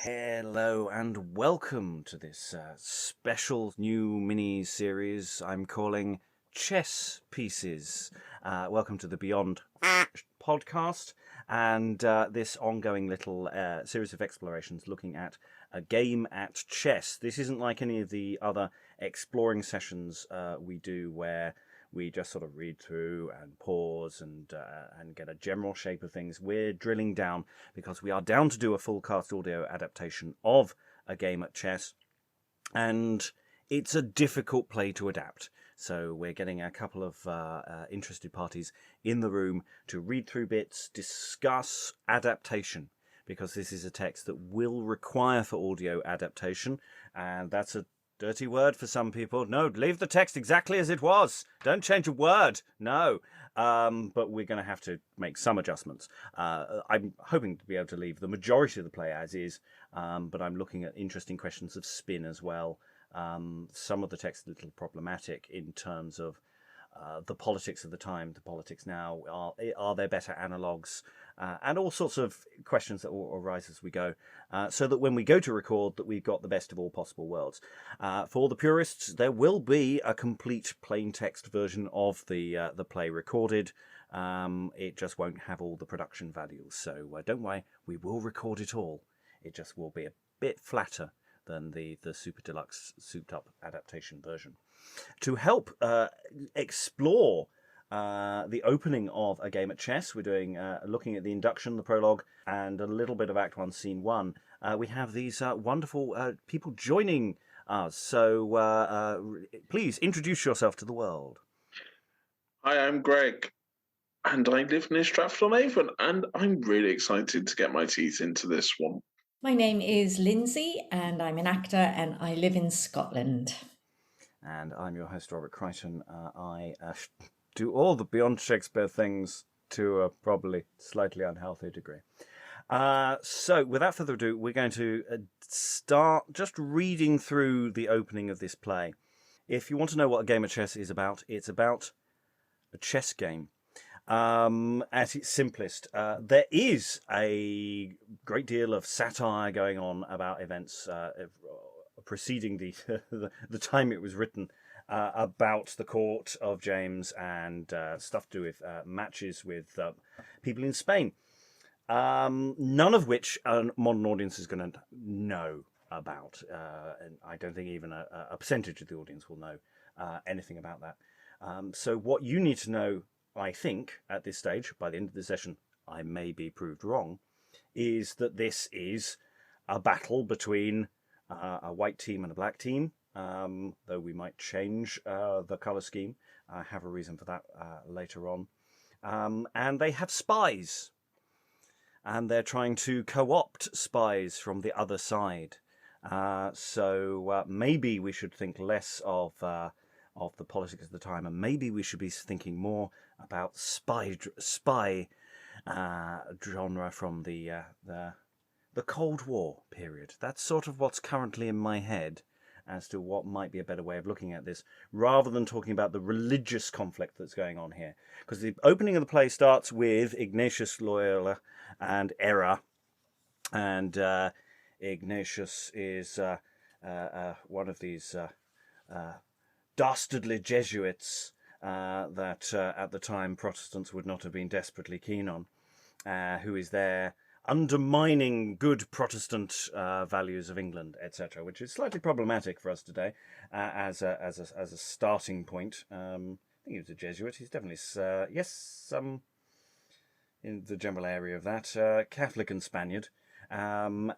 Hello and welcome to this special new mini-series I'm calling Chess Pieces. Welcome to the Beyond Podcast and this ongoing little series of explorations looking at a game at chess. This isn't like any of the other exploring sessions we do where we just sort of read through and pause and get a general shape of things. We're drilling down because we are down to do a full cast audio adaptation of a game at chess, and it's a difficult play to adapt. So we're getting a couple of interested parties in the room to read through bits, discuss adaptation, because this is a text that will require for audio adaptation, and that's a dirty word for some people. No, leave the text exactly as it was. Don't change a word. No. But we're going to have to make some adjustments. I'm hoping to be able to leave the majority of the play as is, but I'm looking at interesting questions of spin as well. Some of the text a little problematic in terms of the politics of the time, the politics now. Are there better analogues? And all sorts of questions that will arise as we go, so that when we go to record, that we've got the best of all possible worlds. For the purists, there will be a complete plain text version of the play recorded. It just won't have all the production values, so don't worry, we will record it all. It just will be a bit flatter than the super deluxe souped up adaptation version. To help explore the opening of a game at chess, we're doing looking at the induction, the prologue, and a little bit of Act 1, Scene 1. We have these wonderful people joining us. So please introduce yourself to the world. Hi, I'm Greg, and I live near Stratford-on-Avon, and I'm really excited to get my teeth into this one. My name is Lynsey, and I'm an actor, and I live in Scotland. And I'm your host, Robert Crighton. I do all the Beyond Shakespeare things to a probably slightly unhealthy degree. So without further ado, we're going to start just reading through the opening of this play. If you want to know what a game of chess is about, it's about a chess game. At its simplest, there is a great deal of satire going on about events preceding the time it was written, about the court of James and stuff to do with matches with people in Spain, none of which a modern audience is going to know about, and I don't think even a percentage of the audience will know anything about that. So what you need to know, I think, at this stage, by the end of the session, I may be proved wrong, is that this is a battle between a white team and a black team, though we might change the colour scheme. I have a reason for that later on. And they have spies, and they're trying to co-opt spies from the other side. So maybe we should think less of the politics of the time, and maybe we should be thinking more about spy genre from the Cold War period. That's sort of what's currently in my head as to what might be a better way of looking at this, rather than talking about the religious conflict that's going on here. Because the opening of the play starts with Ignatius Loyola and Error, and Ignatius is one of these dastardly Jesuits that at the time Protestants would not have been desperately keen on, who is there undermining good Protestant values of England, etc., which is slightly problematic for us today as a starting point. I think he was a Jesuit. He's definitely in the general area of that, Catholic and Spaniard, and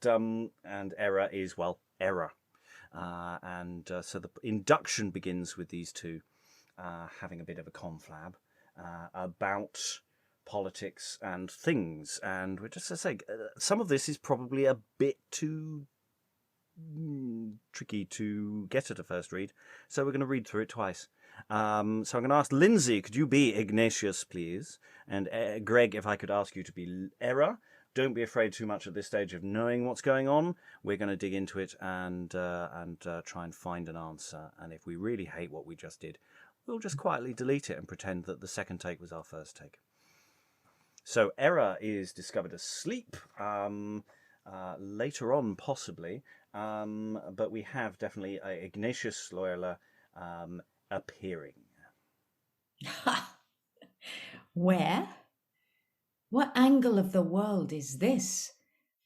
Error is, well, Error. So the induction begins with these two having a bit of a conflab about politics and things, and we're just to say some of this is probably a bit too tricky to get at a first read, so we're going to read through it twice. So I'm going to ask Lynsey, could you be Ignatius, please? And Greg, if I could ask you to be Error. Don't be afraid too much at this stage of knowing what's going on. We're going to dig into it and try and find an answer. And if we really hate what we just did, we'll just quietly delete it and pretend that the second take was our first take. So Error is discovered asleep later on, possibly. But we have definitely Ignatius Loyola appearing. Where? What angle of the world is this,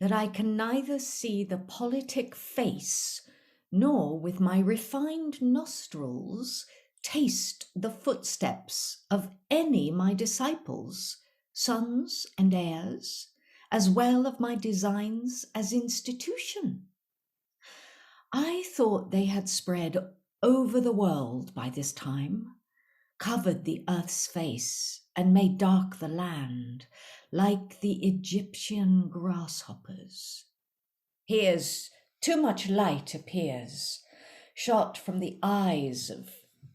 that I can neither see the politic face, nor with my refined nostrils taste the footsteps of any my disciples, sons and heirs, as well of my designs as institution? I thought they had spread over the world by this time, covered the earth's face, and made dark the land, like the Egyptian grasshoppers. Here's too much light appears, shot from the eyes of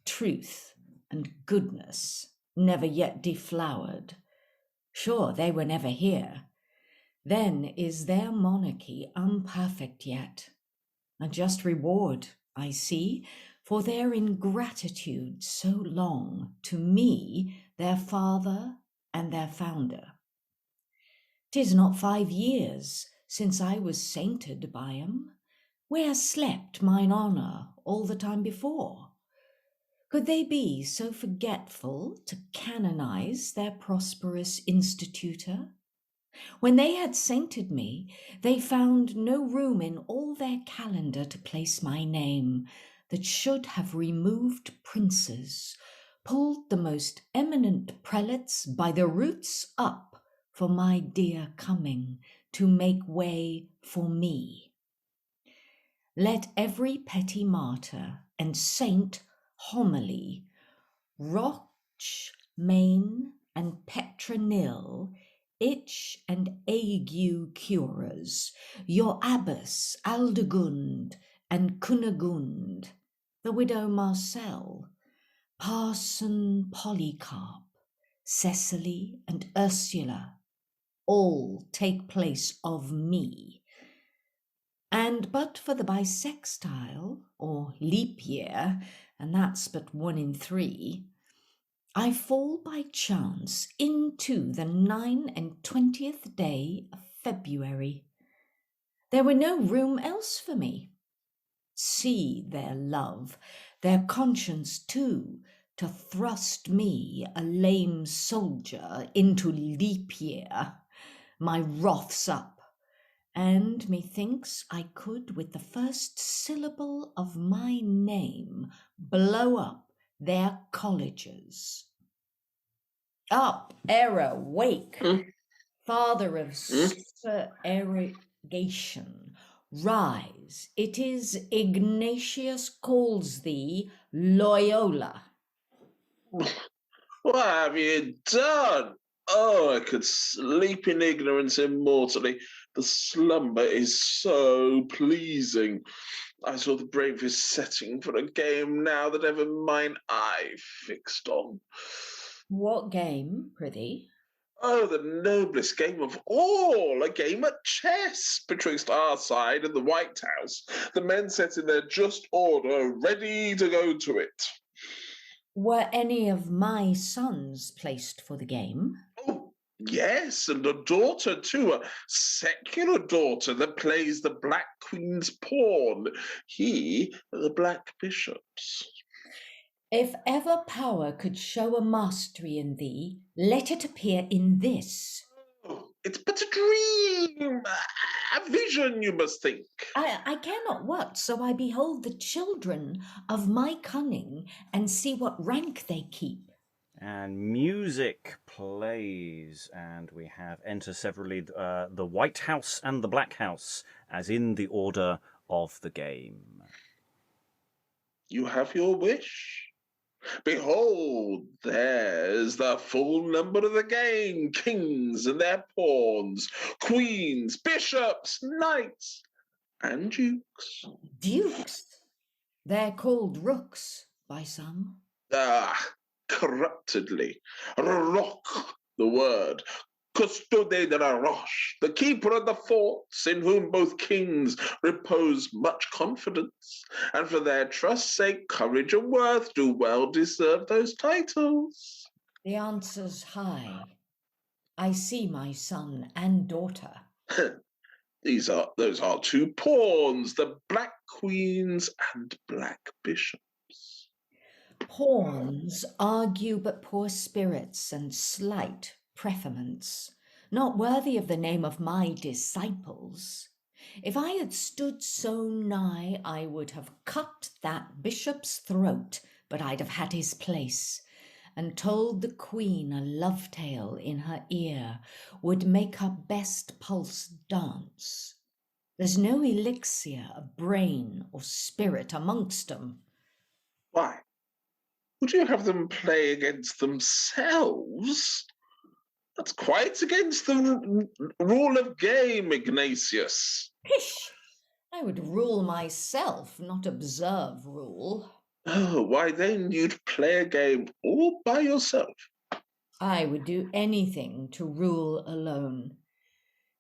truth and goodness, never yet deflowered. Sure, they were never here. Then is their monarchy unperfect yet. A just reward, I see, for their ingratitude so long to me, their father and their founder. 'Tis not 5 years since I was sainted by 'em. Where slept mine honour all the time before? Could they be so forgetful to canonize their prosperous institutor? When they had sainted me, they found no room in all their calendar to place my name, that should have removed princes, pulled the most eminent prelates by the roots up for my dear coming, to make way for me. Let every petty martyr and saint homily, Roch, Main, and Petronil, itch and ague curers, your abbess Aldegund and Cunegund, the widow Marcel, Parson Polycarp, Cecily and Ursula, all take place of me. And but for the bisextile, or leap year, and that's but 1 in 3, I fall by chance into the 29th day of February. There were no room else for me. See their love, their conscience too, to thrust me, a lame soldier, into leap year. My wrath's up, and methinks I could, with the first syllable of my name, blow up their colleges. Up, error, wake, father of supererogation, rise. It is Ignatius calls thee Loyola. What have you done? Oh, I could sleep in ignorance immortally. The slumber is so pleasing. I saw the bravest setting for a game now that ever mine eye fixed on. What game, prithee? Oh, the noblest game of all, a game at chess betwixt our side and the White House. The men set in their just order, ready to go to it. Were any of my sons placed for the game? Oh, yes, and a daughter too, a secular daughter that plays the Black Queen's pawn. He, the Black Bishop's. If ever power could show a mastery in thee, let it appear in this. Oh, it's but a dream, a vision, you must think. I cannot what, so I behold the children of my cunning, and see what rank they keep. And music plays, and we have enter severally the White House and the Black House, as in the order of the game. You have your wish. Behold, there's the full number of the game, kings and their pawns, queens, bishops, knights, and dukes. Dukes? They're called rooks by some. Ah, corruptedly. Roc, the word. Custode de la Roche, the keeper of the forts, in whom both kings repose much confidence, and for their trust's sake, courage and worth do well deserve those titles. The answer's high. I see my son and daughter. Those are two pawns, the black queens and black bishops. Pawns argue but poor spirits and slight preferments, not worthy of the name of my disciples. If I had stood so nigh, I would have cut that bishop's throat, but I'd have had his place, and told the queen a love tale in her ear would make her best pulse dance. There's no elixir of brain or spirit amongst 'em. Why? Would you have them play against themselves? That's quite against the rule of game, Ignatius. Pish! I would rule myself, not observe rule. Oh, why then you'd play a game all by yourself. I would do anything to rule alone.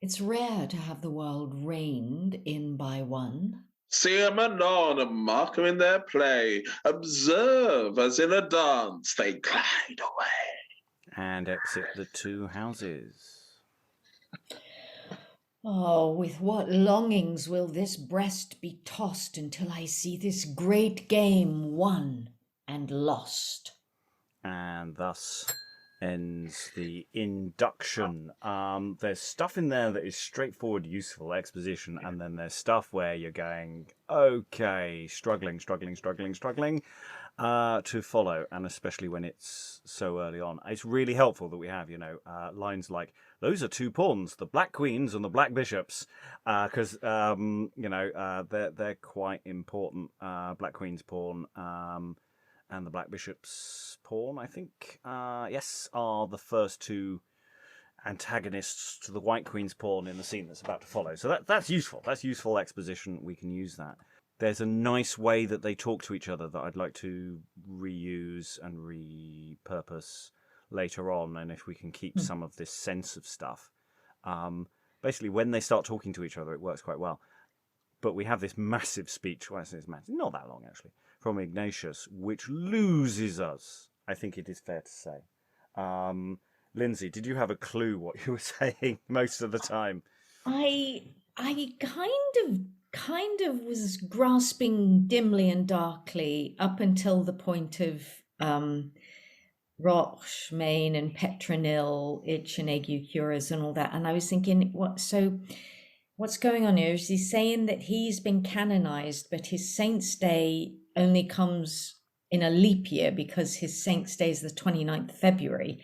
It's rare to have the world reigned in by one. See 'em anon and mark 'em in their play. Observe as in a dance they glide away. And exit the two houses. Oh, with what longings will this breast be tossed until I see this great game won and lost. And thus ends the induction. There's stuff in there that is straightforward, useful exposition, and then there's stuff where you're going, okay, struggling to follow, and especially when it's so early on. It's really helpful that we have, lines like, those are two pawns, the black queens and the black bishops, because, they're quite important. Black queen's pawn, and the black bishop's pawn, I think, are the first two antagonists to the white queen's pawn in the scene that's about to follow. So that's useful. That's useful exposition. We can use that. There's a nice way that they talk to each other that I'd like to reuse and repurpose later on, and if we can keep some of this sense of stuff. Basically, when they start talking to each other, it works quite well. But we have this massive speech, well, it's massive, not that long actually, from Ignatius, which loses us, I think it is fair to say. Lynsey, did you have a clue what you were saying most of the time? I kind of was grasping dimly and darkly up until the point of Roche, Main, and Petronil, itch and ague cures and all that. And I was thinking, what's going on here? Is he saying that he's been canonized, but his saint's day only comes in a leap year because his saint's day is the 29th of February?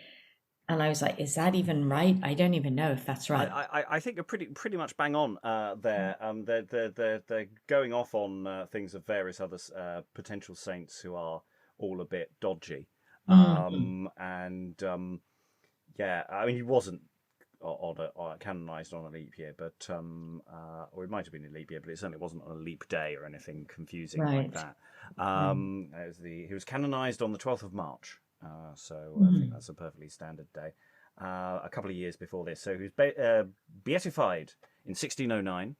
And I was like, is that even right? I don't even know if that's right. I think you're pretty much bang on there. They're going off on things of various other potential saints who are all a bit dodgy. I mean, he wasn't canonized on a leap year, but or it might have been a leap year, but it certainly wasn't on a leap day or anything confusing like that. He was canonized on the 12th of March, so I think that's a perfectly standard day. A couple of years before this, so he was beatified in 1609,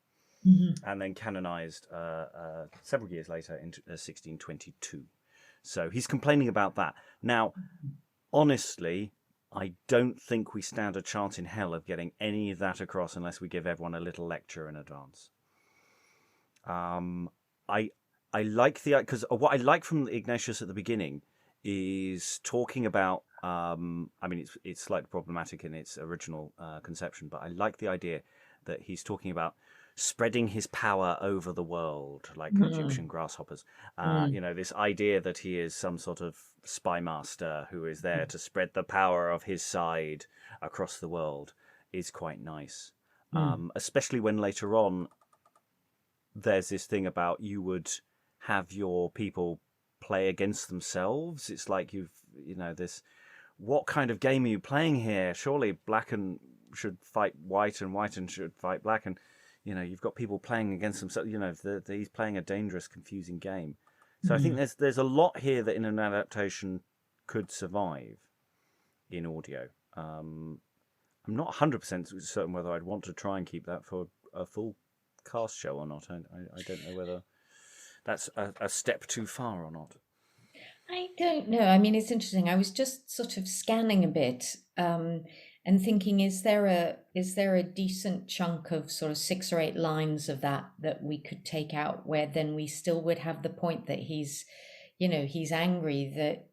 and then canonized several years later in 1622. So he's complaining about that. Now, honestly, I don't think we stand a chance in hell of getting any of that across unless we give everyone a little lecture in advance. I like because what I like from Ignatius at the beginning is talking about. I mean, it's slightly problematic in its original conception, but I like the idea that he's talking about spreading his power over the world like Egyptian grasshoppers. This idea that he is some sort of spy master who is there to spread the power of his side across the world is quite nice. Especially when later on there's this thing about you would have your people play against themselves. It's like this, what kind of game are you playing here? Surely black and should fight white and white and should fight black, and you've got people playing against themselves. He's playing a dangerous, confusing game. So I think there's a lot here that in an adaptation could survive in audio. I'm not 100% certain whether I'd want to try and keep that for a full cast show or not. I don't know whether that's a step too far or not. I don't know. I mean, it's interesting. I was just sort of scanning a bit, and and thinking, is there a decent chunk of sort of 6 or 8 lines of that we could take out, where then we still would have the point that he's angry that,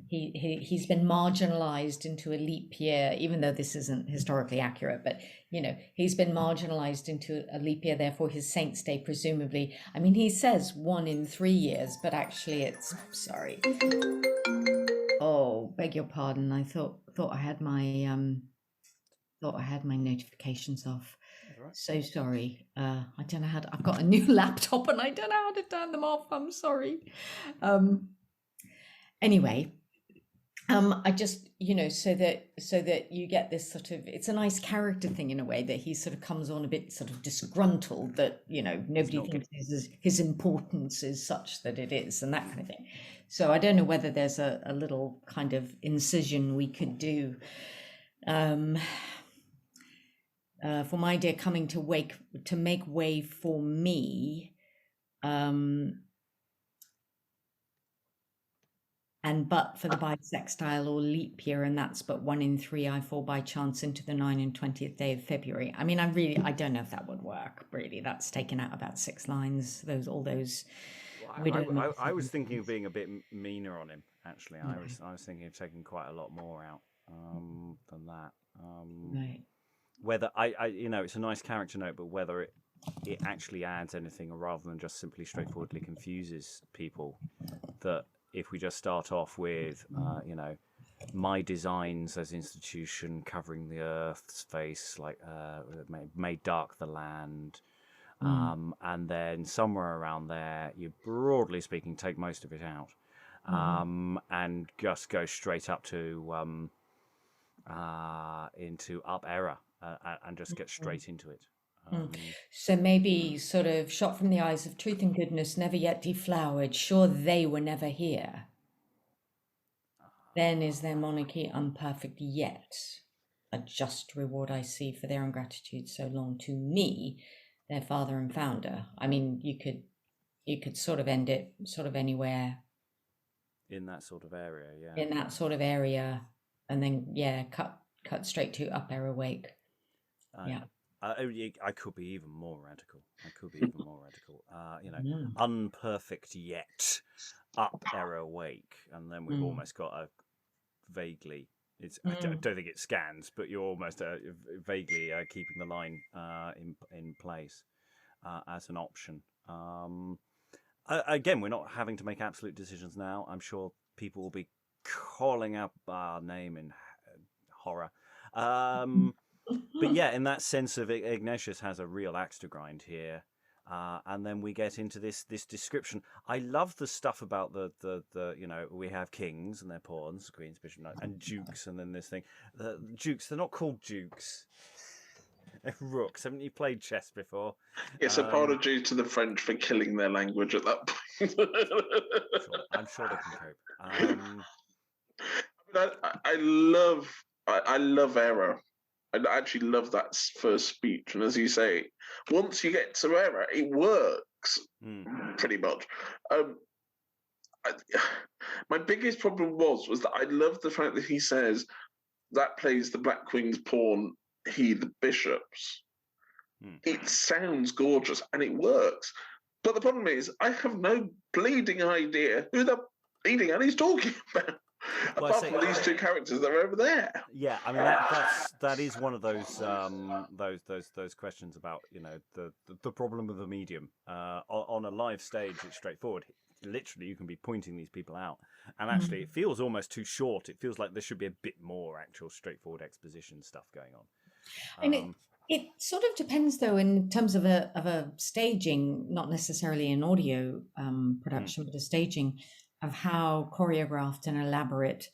he's been marginalized into a leap year, even though this isn't historically accurate, but, he's been marginalized into a leap year, therefore his saint's day, presumably. I mean, he says 1 in 3 years, but actually sorry. Oh, beg your pardon. I thought I had my notifications off. Right. So sorry. I don't know how I've got a new laptop and I don't know how to turn them off. I'm sorry. Anyway, I just, so that you get this sort of, it's a nice character thing in a way, that he sort of comes on a bit sort of disgruntled that, nobody thinks his importance is such that it is, and that kind of thing. So I don't know whether there's a little kind of incision we could do. For my dear coming to make way for me, and but for the bisextile or leap year, and that's but 1 in 3, I fall by chance into the 9 and 20th day of February. I mean, I don't know if that would work, really. That's taken out about 6 lines, all those. I was thinking of being a bit meaner on him, actually. I was thinking of taking quite a lot more out than that. Right. Whether it's a nice character note, but whether it actually adds anything, or rather than just simply straightforwardly confuses people, that if we just start off with my designs as institution covering the earth's face, like made dark the land, and then somewhere around there, you broadly speaking take most of it out, and just go straight up to into up error, and just get straight into it. So maybe sort of shot from the eyes of truth and goodness, never yet deflowered, sure they were never here. Then is their monarchy unperfect yet? A just reward I see for their ingratitude so long to me, their father and founder. I mean, you could sort of end it sort of anywhere. In that sort of area, yeah. In that sort of area, and then cut straight to up error wake. Yeah. I could be even more radical. Unperfect yet, up error wake, and then we've almost got a vaguely. I don't think it scans, but you're almost vaguely keeping the line in place as an option. Again, we're not having to make absolute decisions now. I'm sure people will be calling up our name in horror. But yeah, in that sense of Ignatius has a real axe to grind here, and then we get into this description. I love the stuff about the we have kings and their pawns, queens, bishop, knight, and dukes, and then this thing. The dukes, they're not called dukes. They're rooks. Haven't you played chess before? Yes, apology to the French for killing their language at that point. I'm sure they can cope. I love error. I actually love that first speech, and as you say, once you get to error, it works pretty much. My biggest problem was that I love the fact that he says that plays the Black Queen's pawn, he the bishops. It sounds gorgeous and it works, but the problem is I have no bleeding idea who the bleeding hell he's talking about. Apart from these 2 characters that are over there. Yeah, I mean that is one of those questions about the problem of the medium. On a live stage, it's straightforward. Literally, you can be pointing these people out, and actually, it feels almost too short. It feels like there should be a bit more actual straightforward exposition stuff going on. And it sort of depends, though, in terms of a staging, not necessarily an audio production, but a staging of how choreographed and elaborate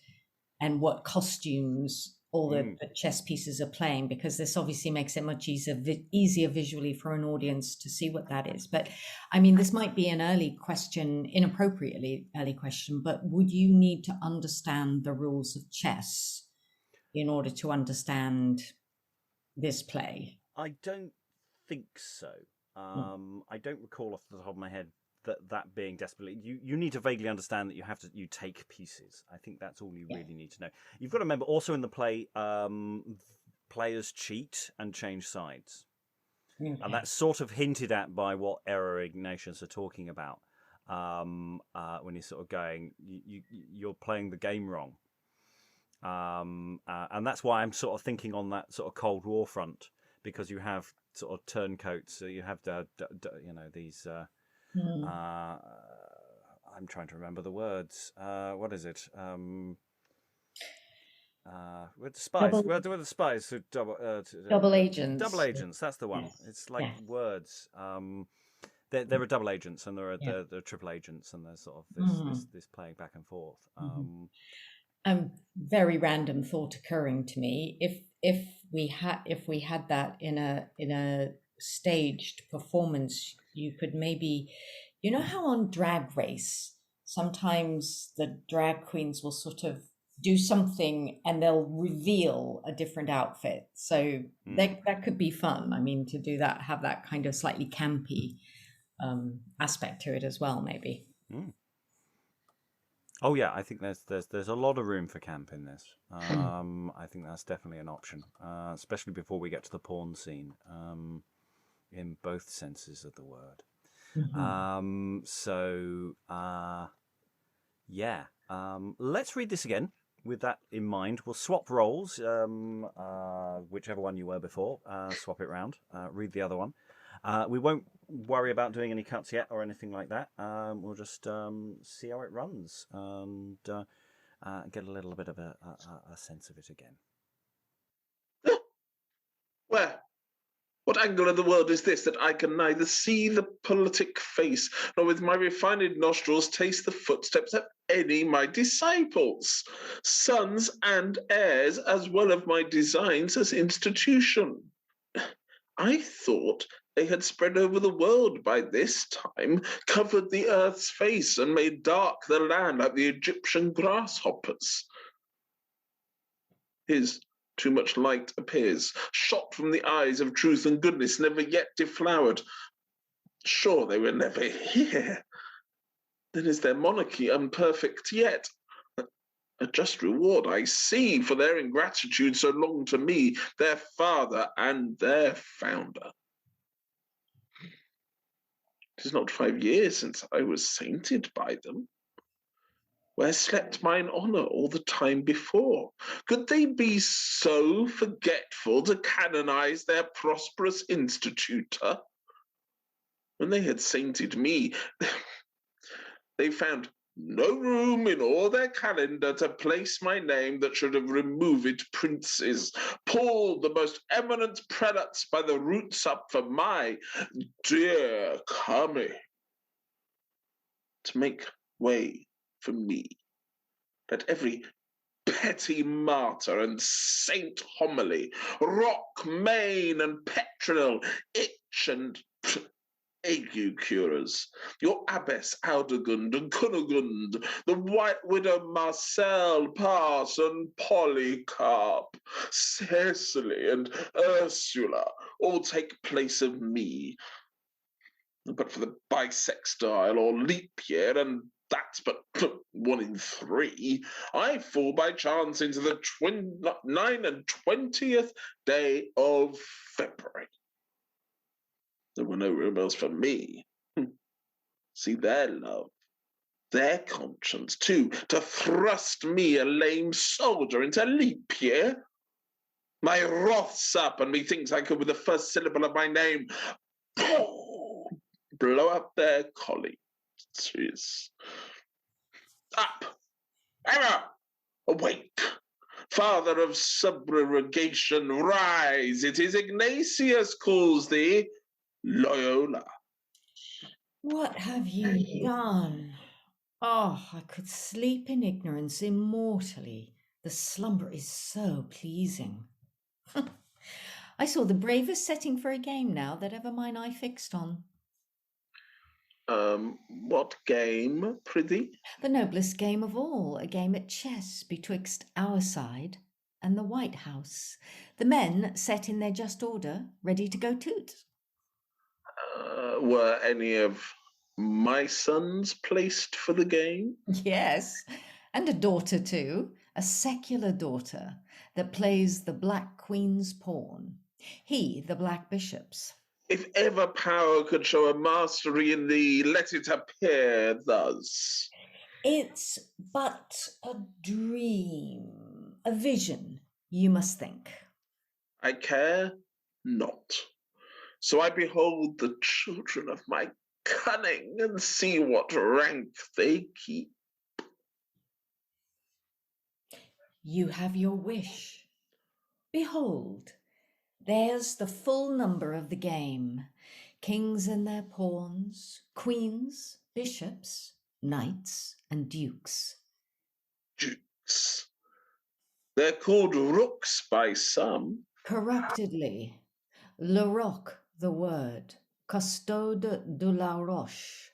and what costumes all the chess pieces are playing, because this obviously makes it much easier visually for an audience to see what that is. But I mean, this might be an inappropriately early question, but would you need to understand the rules of chess in order to understand this play? I don't think so. I don't recall off the top of my head that being desperately, you need to vaguely understand that you take pieces. I think that's all you really need to know. You've got to remember also in the play, players cheat and change sides. Okay. And that's sort of hinted at by what Error Ignatius are talking about. When you're sort of going, you're playing the game wrong. And that's why I'm sort of thinking on that sort of Cold War front, because you have sort of turncoats, so you have these. I'm trying to remember the words. What is it? With the spies. With the spies who double agents. Double agents. That's the one. Yes. It's like words. There are double agents and there are triple agents, and there's sort of this playing back and forth. Very random thought occurring to me. If we had that in a staged performance, you could maybe, you know how on Drag Race sometimes the drag queens will sort of do something and they'll reveal a different outfit. So that could be fun. I mean, to do that, have that kind of slightly campy aspect to it as well, maybe. Oh yeah, I think there's a lot of room for camp in this. I think that's definitely an option, especially before we get to the porn scene, in both senses of the word. Let's read this again. With that in mind, we'll swap roles, whichever one you were before, swap it round, read the other one. We won't worry about doing any cuts yet or anything like that. We'll just see how it runs and get a little bit of a sense of it again. Where? What angle of the world is this that I can neither see the politic face, nor with my refined nostrils taste the footsteps of any my disciples, sons and heirs, as well of my designs as institution? I thought they had spread over the world by this time, covered the earth's face, and made dark the land like the Egyptian grasshoppers. His too much light appears, shot from the eyes of truth and goodness, never yet deflowered. Sure they were never here. Then is their monarchy unperfect yet? A just reward I see for their ingratitude so long to me, their father and their founder. 'Tis not 5 years since I was sainted by them. Where slept mine honour all the time before? Could they be so forgetful to canonize their prosperous institutor? When they had sainted me, they found no room in all their calendar to place my name that should have removed princes, pulled the most eminent prelates by the roots up for my dear coming, to make way for me. Let every petty martyr and saint homily, rock, mane, and petronel, itch and ague curers, your abbess Aldegund and Cunigund, the white widow Marcel, Parson, Polycarp, Cecily, and Ursula all take place of me. But for the bisextile or leap year, and that's but 1 in 3, I fall by chance into the 9 and 20th day of February. There were no room else for me. See their love, their conscience, too, to thrust me, a lame soldier, into leap year. My wrath's up, and methinks I could, with the first syllable of my name, blow up their colleagues. Up! Emma! Awake! Father of subrogation, rise! It is Ignatius calls thee, Loyola. What have you done? Oh, I could sleep in ignorance immortally. The slumber is so pleasing. I saw the bravest setting for a game now that ever mine eye fixed on. What game, prithee? The noblest game of all, a game at chess betwixt our side and the White House. The men set in their just order, ready to go toot. Were any of my sons placed for the game? Yes, and a daughter too, a secular daughter that plays the Black Queen's pawn. He, the Black Bishop's. If ever power could show a mastery in thee, let it appear thus. It's but a dream, a vision, you must think. I care not. So I behold the children of my cunning and see what rank they keep. You have your wish. Behold, there's the full number of the game. Kings and their pawns, queens, bishops, knights, and dukes. Dukes. They're called rooks by some. Corruptedly, le roc, the word, custode de la roche,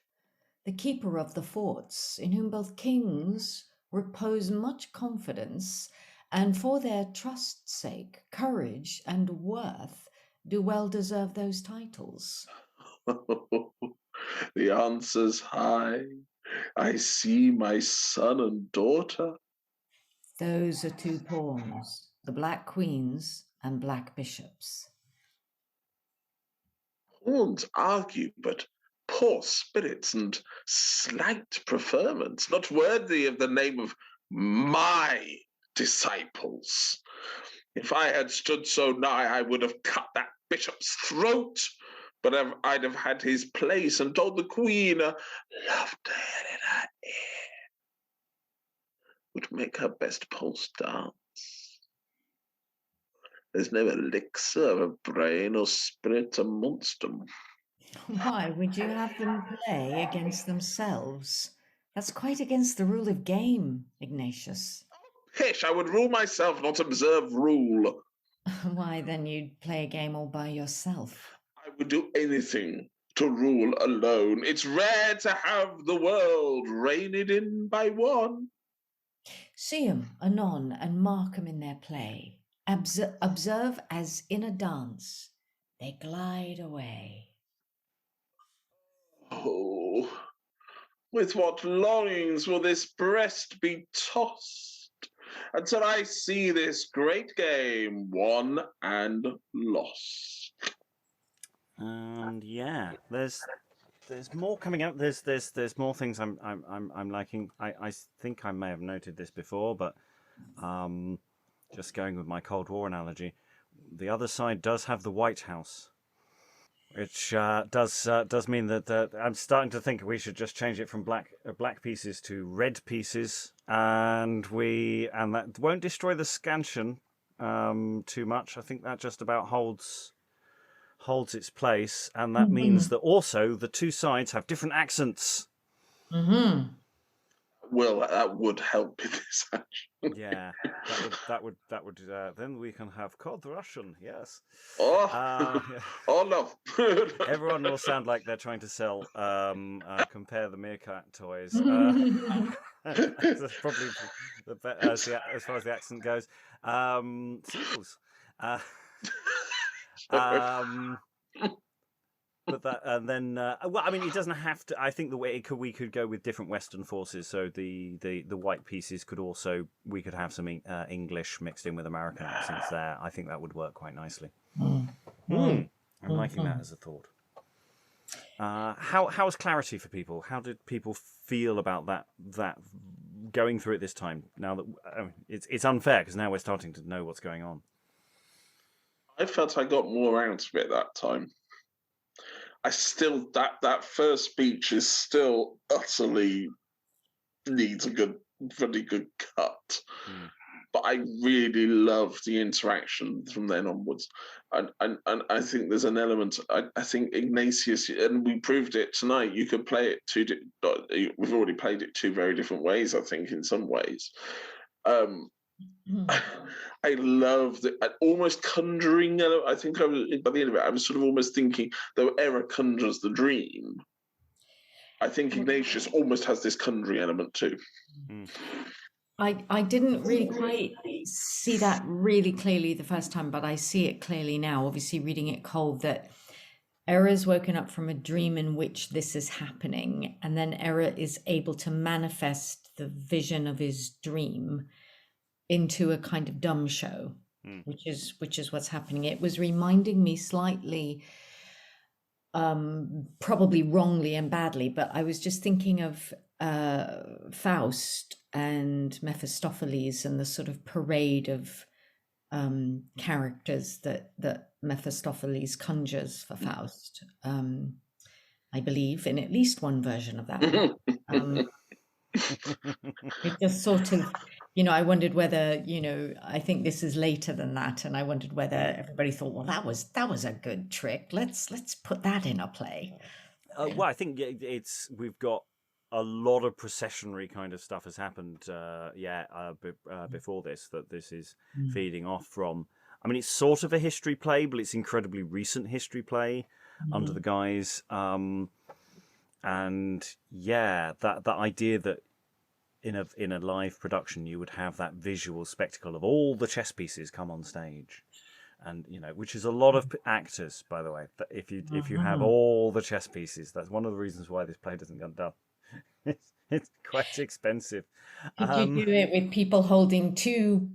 the keeper of the forts, in whom both kings repose much confidence, and for their trust's sake, courage, and worth do well deserve those titles. The answer's high. I see my son and daughter. Those are two pawns, the Black Queens and Black Bishops. Pawns argue, but poor spirits and slight preferments, not worthy of the name of my disciples. If I had stood so nigh, I would have cut that bishop's throat, but I'd have had his place and told the queen a love tale in her ear would make her best pulse dance. There's no elixir of a brain or spirit amongst them. Why would you have them play against themselves? That's quite against the rule of game, Ignatius. Pish, I would rule myself, not observe rule. Why, then you'd play a game all by yourself. I would do anything to rule alone. It's rare to have the world reigned in by one. See 'em anon and mark 'em in their play. Observe as in a dance they glide away. Oh, with what longings will this breast be tossed until I see this great game won and lost. And yeah, there's more coming out. There's more things I'm liking. I think I may have noted this before, but just going with my Cold War analogy, the other side does have the White House, which does mean that I'm starting to think we should just change it from black pieces to red pieces, and that won't destroy the scansion too much. I think that just about holds its place, and that means that also the two sides have different accents. Mm-hmm. Well, that would help in this action. Yeah, that would then we can have Cod Russian. Yes. Oh, Yeah. oh no! Everyone will sound like they're trying to sell Compare the Meerkat toys. That's probably as far as the accent goes. Sequels. But that, and then, well, I mean, it doesn't have to. I think the way we could go with different Western forces. So the white pieces we could have some English mixed in with American accents there. I think that would work quite nicely. I'm liking that as a thought. How's clarity for people? How did people feel about that going through it this time? Now that it's unfair because now we're starting to know what's going on. I felt I got more out of it that time. I still that first speech is still utterly needs a pretty good cut. But I really love the interaction from then onwards, and I think there's an element. I think Ignatius, and we proved it tonight. You could play it we've already played it two very different ways. I think in some ways. I loved it. Almost conjuring. I think I was by the end of it. I was sort of almost thinking, though error conjures the dream. I think Ignatius almost has this conjuring element too. I didn't really quite see that really clearly the first time, but I see it clearly now. Obviously, reading it cold, that Era's woken up from a dream in which this is happening, and then Era is able to manifest the vision of his dream into a kind of dumb show, which is what's happening. It was reminding me slightly, probably wrongly and badly, but I was just thinking of Faust and Mephistopheles and the sort of parade of characters that Mephistopheles conjures for Faust. I believe in at least one version of that. It just sort of, I wondered whether, I think this is later than that, and I wondered whether everybody thought, well, that was a good trick. Let's put that in a play. Well, I think we've got a lot of processionary kind of stuff has happened, before this, that this is feeding off from. I mean, it's sort of a history play, but it's incredibly recent history play under the guise. And yeah, that idea that in a live production you would have that visual spectacle of all the chess pieces come on stage, and which is a lot of actors, by the way. If you have all the chess pieces, that's one of the reasons why this play doesn't get done. It's quite expensive. Could you do it with people holding two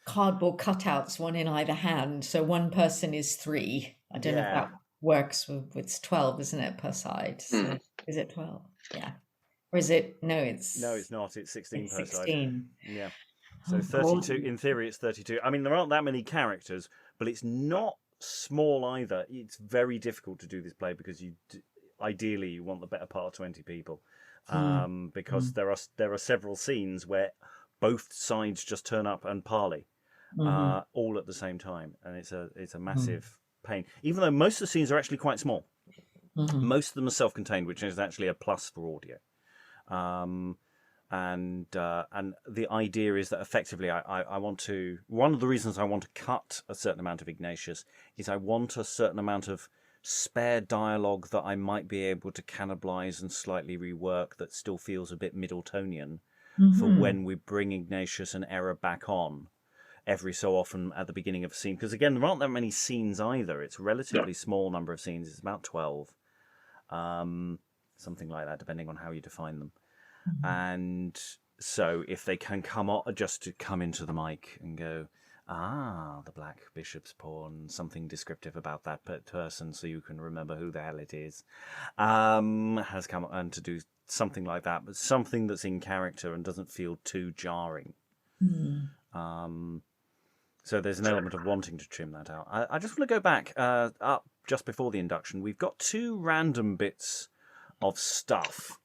cardboard cutouts, one in either hand, so one person is three? I don't know if that works. It's 12, isn't it, per side? So is it 12? Yeah. Or is it? No, it's not. It's 16 per 16. side. Yeah. So 32. In theory, it's 32. I mean, there aren't that many characters, but it's not small either. It's very difficult to do this play because ideally you want the better part of 20 people, because there are several scenes where both sides just turn up and parley, all at the same time, and it's a massive pain. Even though most of the scenes are actually quite small, most of them are self-contained, which is actually a plus for audio. And the idea is that effectively I want to, one of the reasons I want to cut a certain amount of Ignatius is I want a certain amount of spare dialogue that I might be able to cannibalize and slightly rework that still feels a bit Middletonian for when we bring Ignatius and Era back on every so often at the beginning of a scene. Because again, there aren't that many scenes either. It's a relatively small number of scenes. It's about 12. Something like that, depending on how you define them. And so if they can come on, just to come into the mic and go, the Black Bishop's pawn, something descriptive about that person so you can remember who the hell it is, has come on, and to do something like that, but something that's in character and doesn't feel too jarring. So there's an element of wanting to trim that out. I just want to go back up just before the induction. We've got two random bits of stuff.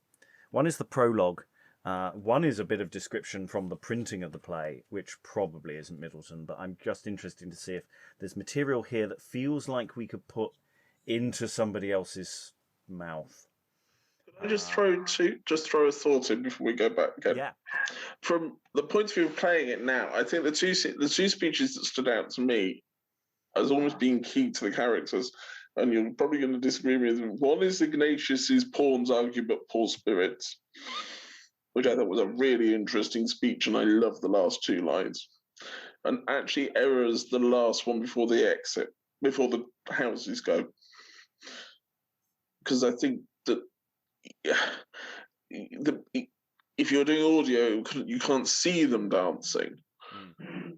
One is the prologue. One is a bit of description from the printing of the play, which probably isn't Middleton, but I'm just interested to see if there's material here that feels like we could put into somebody else's mouth. Can I just throw a thought in before we go back again? Yeah. From the point of view of playing it now, I think the two speeches that stood out to me as almost being key to the characters, and you're probably going to disagree with me. One is Ignatius's pawns argue but poor spirits, which I thought was a really interesting speech, and I love the last two lines. And actually, Era's the last one before the exit, before the houses go. Because I think that if you're doing audio, you can't see them dancing.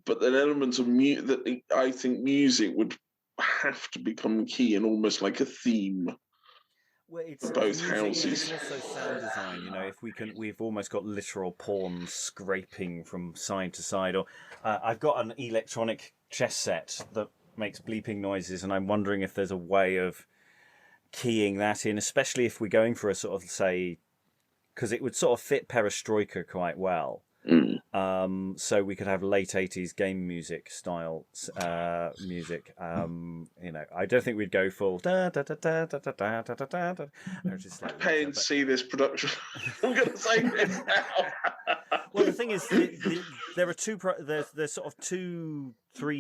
But an element of that I think music would have to become key and almost like a theme. Well, it's both music, houses. It's also sound design. If we've almost got literal pawns scraping from side to side. Or I've got an electronic chess set that makes bleeping noises, and I'm wondering if there's a way of keying that in, especially if we're going for a sort of, say, because it would sort of fit Perestroika quite well. So we could have late 80s game music style music. I don't think we'd go full da da da da da da da da da da. Pay and see this production. I'm going to say this now. Well, the thing is, there are there's sort of 2-3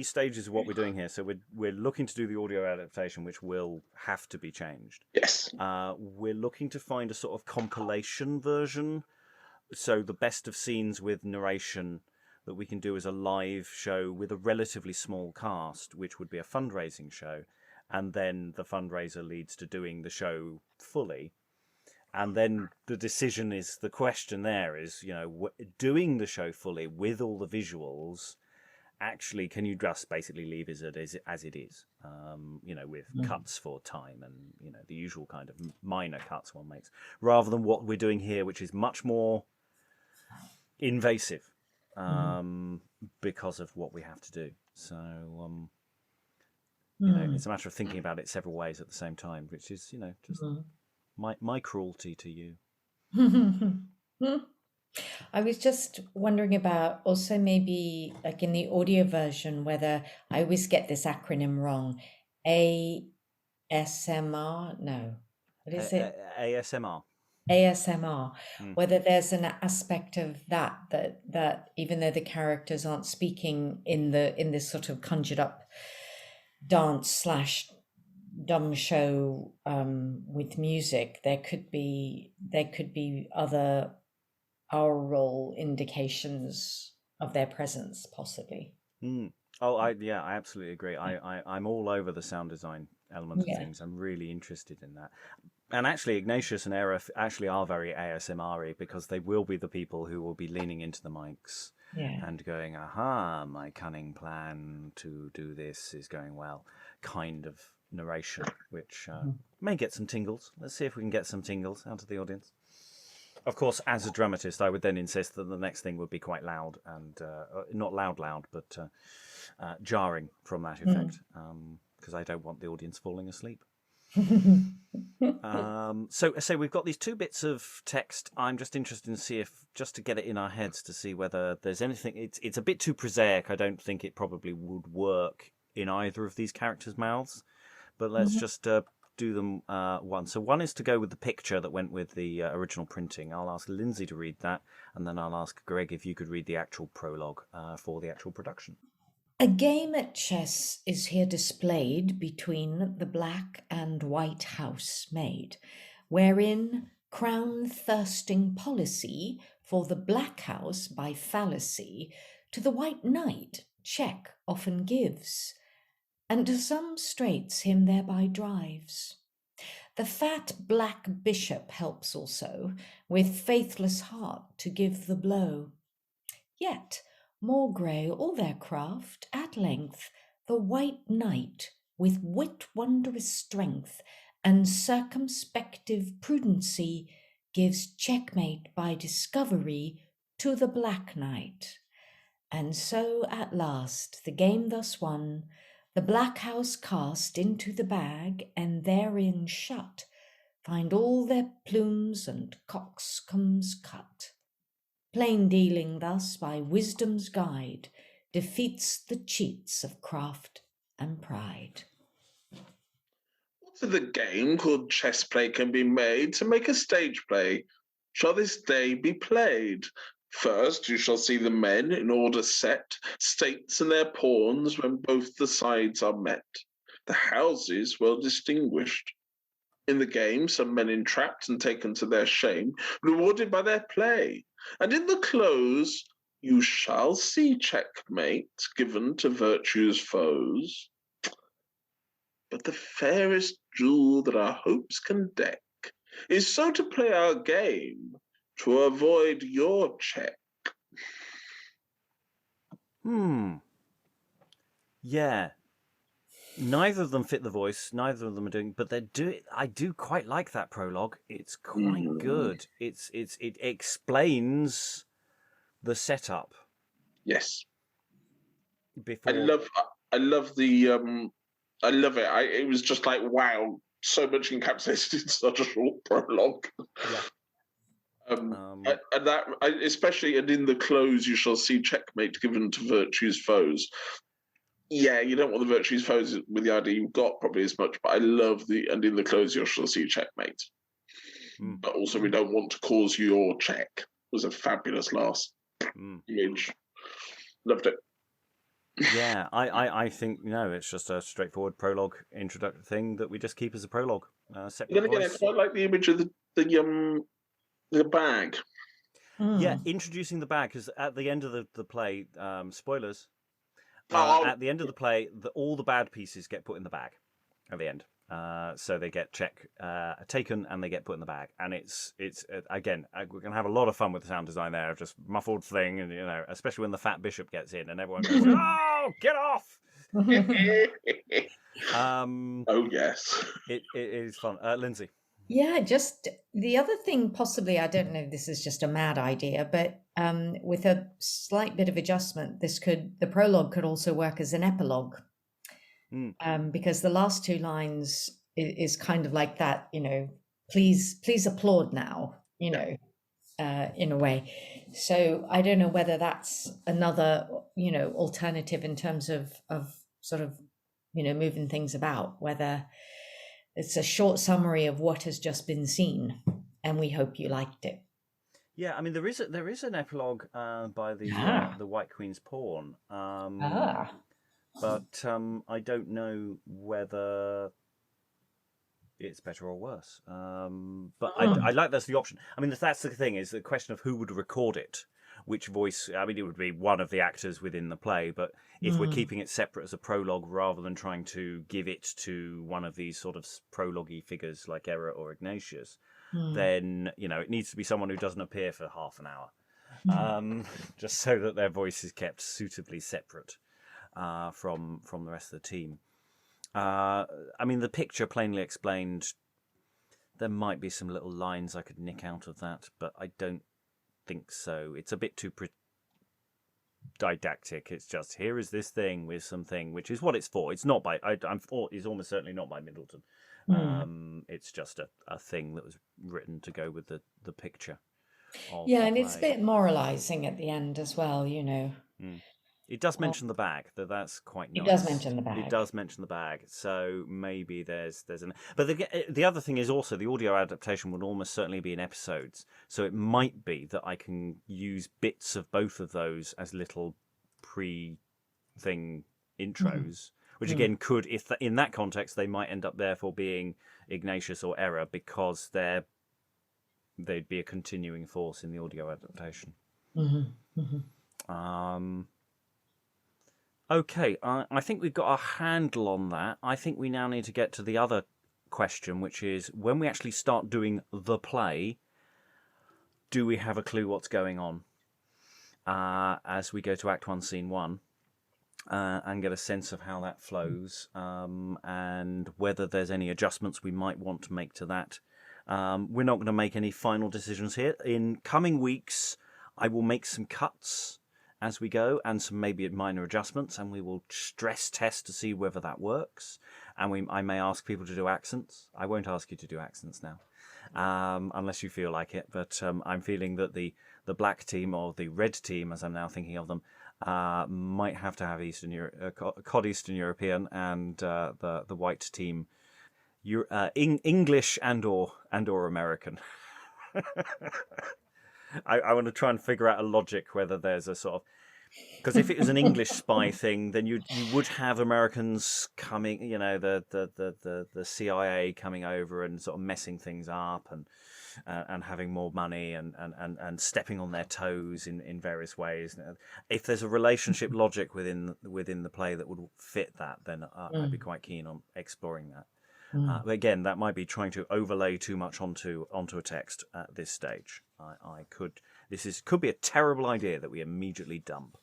stages of what we're doing here. So we're looking to do the audio adaptation, which will have to be changed. Yes. We're looking to find a sort of compilation version. So the best of scenes with narration that we can do as a live show with a relatively small cast, which would be a fundraising show, and then the fundraiser leads to doing the show fully. And then the decision is, the question there is, doing the show fully with all the visuals, actually, can you just basically leave it as it is, with cuts for time and, the usual kind of minor cuts one makes, rather than what we're doing here, which is much more invasive because of what we have to do. So, it's a matter of thinking about it several ways at the same time, which is, just my cruelty to you. I was just wondering about also maybe like in the audio version, whether I always get this acronym wrong. ASMR? No. What is it? ASMR. ASMR. Whether there's an aspect of that even though the characters aren't speaking in this sort of conjured up dance / dumb show with music, there could be other aural indications of their presence, possibly. Oh, I absolutely agree. I'm all over the sound design element of things. I'm really interested in that. And actually, Ignatius and Era actually are very ASMR-y, because they will be the people who will be leaning into the mics and going, aha, my cunning plan to do this is going well, kind of narration, which may get some tingles. Let's see if we can get some tingles out of the audience. Of course, as a dramatist, I would then insist that the next thing would be quite loud, and not loud, but jarring from that effect, because I don't want the audience falling asleep. So we've got these two bits of text. I'm just interested in see if, just to get it in our heads, to see whether there's anything. It's a bit too prosaic. I don't think it probably would work in either of these characters' mouths. But let's just do them one. So one is to go with the picture that went with the original printing. I'll ask Lynsey to read that, and then I'll ask Greg if you could read the actual prologue for the actual production. A game at chess is here displayed between the black and white housemaid, wherein crown-thirsting policy for the black house by fallacy to the white knight check often gives, and to some straits him thereby drives. The fat black bishop helps also, with faithless heart to give the blow. Yet, more grey all their craft, at length, the white knight, with wit wondrous strength, and circumspective prudency, gives checkmate by discovery to the black knight. And so at last, the game thus won, the black house cast into the bag, and therein shut, find all their plumes and coxcombs cut. Plain dealing thus by wisdom's guide defeats the cheats of craft and pride. What of the game called chess play can be made to make a stage play? Shall this day be played? First, you shall see the men in order set, states and their pawns when both the sides are met, the houses well distinguished. In the game, some men entrapped and taken to their shame, rewarded by their play. And in the close, you shall see checkmate given to virtue's foes. But the fairest jewel that our hopes can deck is so to play our game to avoid your check. Yeah. Neither of them fit the voice. Neither of them are doing, but they do it. I do quite like that prologue. It's quite good. It explains the setup. Yes. Before I love it. It was just like, wow, so much encapsulated in such a short prologue. Yeah. Especially, and in the close, you shall see checkmate given to virtue's foes. Yeah, you don't want the virtue's foes with the idea you've got probably as much, but I love and in the close, you shall see checkmate. But also, we don't want to cause your check. It was a fabulous last image. Loved it. Yeah, I think, it's just a straightforward prologue introductory thing that we just keep as a prologue. Then again, I quite like the image of the bag. Yeah, introducing the bag, because at the end of the play, spoilers, at the end of the play, all the bad pieces get put in the bag. at the end. So they get taken and they get put in the bag, and it's again, we're gonna have a lot of fun with the sound design there, just muffled thing, and especially when the fat bishop gets in and everyone goes, "Oh, get off!" Oh yes, it is fun. Lynsey. Yeah, just the other thing, possibly, I don't know if this is just a mad idea, but with a slight bit of adjustment, the prologue could also work as an epilogue. Because the last two lines is kind of like that, please applaud now, in a way. So I don't know whether that's another, alternative in terms of sort of, moving things about, whether it's a short summary of what has just been seen, and we hope you liked it. Yeah, I mean there is an epilogue by the White Queen's Pawn. But I don't know whether it's better or worse. But I like that's the option. I mean, that's the thing, is the question of who would record it, which voice. I mean, it would be one of the actors within the play, but if we're keeping it separate as a prologue rather than trying to give it to one of these sort of prologue-y figures like Era or Ignatius, then, it needs to be someone who doesn't appear for half an hour, just so that their voice is kept suitably separate. From the rest of the team. I mean, the picture plainly explained. There might be some little lines I could nick out of that, but I don't think so. It's a bit too didactic. It's just, here is this thing with something, which is what it's for. It's not by. It's almost certainly not by Middleton. It's just a thing that was written to go with the picture. And it's a bit moralising at the end as well, It does mention the bag. That's quite nice. It does mention the bag. It does mention the bag. So maybe there's an. But the other thing is also the audio adaptation would almost certainly be in episodes. So it might be that I can use bits of both of those as little pre-thing intros, which again could, if in that context, they might end up therefore being Ignatius or Era, because they'd be a continuing force in the audio adaptation. Okay, I think we've got a handle on that. I think we now need to get to the other question, which is, when we actually start doing the play, do we have a clue what's going on as we go to Act 1, Scene 1, and get a sense of how that flows, and whether there's any adjustments we might want to make to that. We're not going to make any final decisions here. In coming weeks, I will make some cuts as we go, and some maybe minor adjustments, and we will stress test to see whether that works. And I may ask people to do accents. I won't ask you to do accents now, unless you feel like it. But I'm feeling that the black team, or the red team, as I'm now thinking of them, might have to have Cod Eastern European, and the white team, English and or American. I want to try and figure out a logic whether there's a sort of, because if it was an English spy thing, then you would have Americans coming, the CIA coming over and sort of messing things up and having more money and stepping on their toes in various ways. If there's a relationship logic within the play that would fit that, then I'd be quite keen on exploring that. But again, that might be trying to overlay too much onto a text at this stage. Could be a terrible idea that we immediately dump.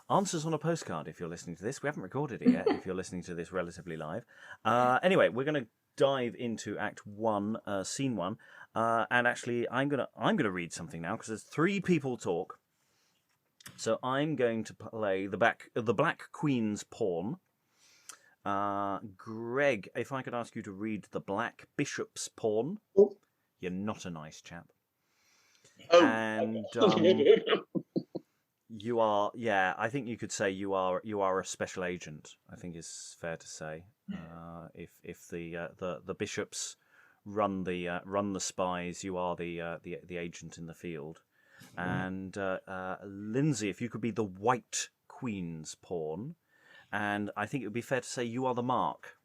Answers on a postcard if you're listening to this. We haven't recorded it yet if you're listening to this relatively live. Anyway, we're going to dive into Act 1, Scene 1. And actually, I'm gonna read something now, because there's 3 people talk. So I'm going to play the Black Queen's Pawn. Greg, if I could ask you to read the Black Bishop's Pawn. Oh. You're not a nice chap. Oh. And you are, I think you could say you are a special agent, I think is fair to say. If the bishops run the spies, you are the agent in the field. And Lynsey, if you could be the White Queen's Pawn, and I think it would be fair to say you are the mark.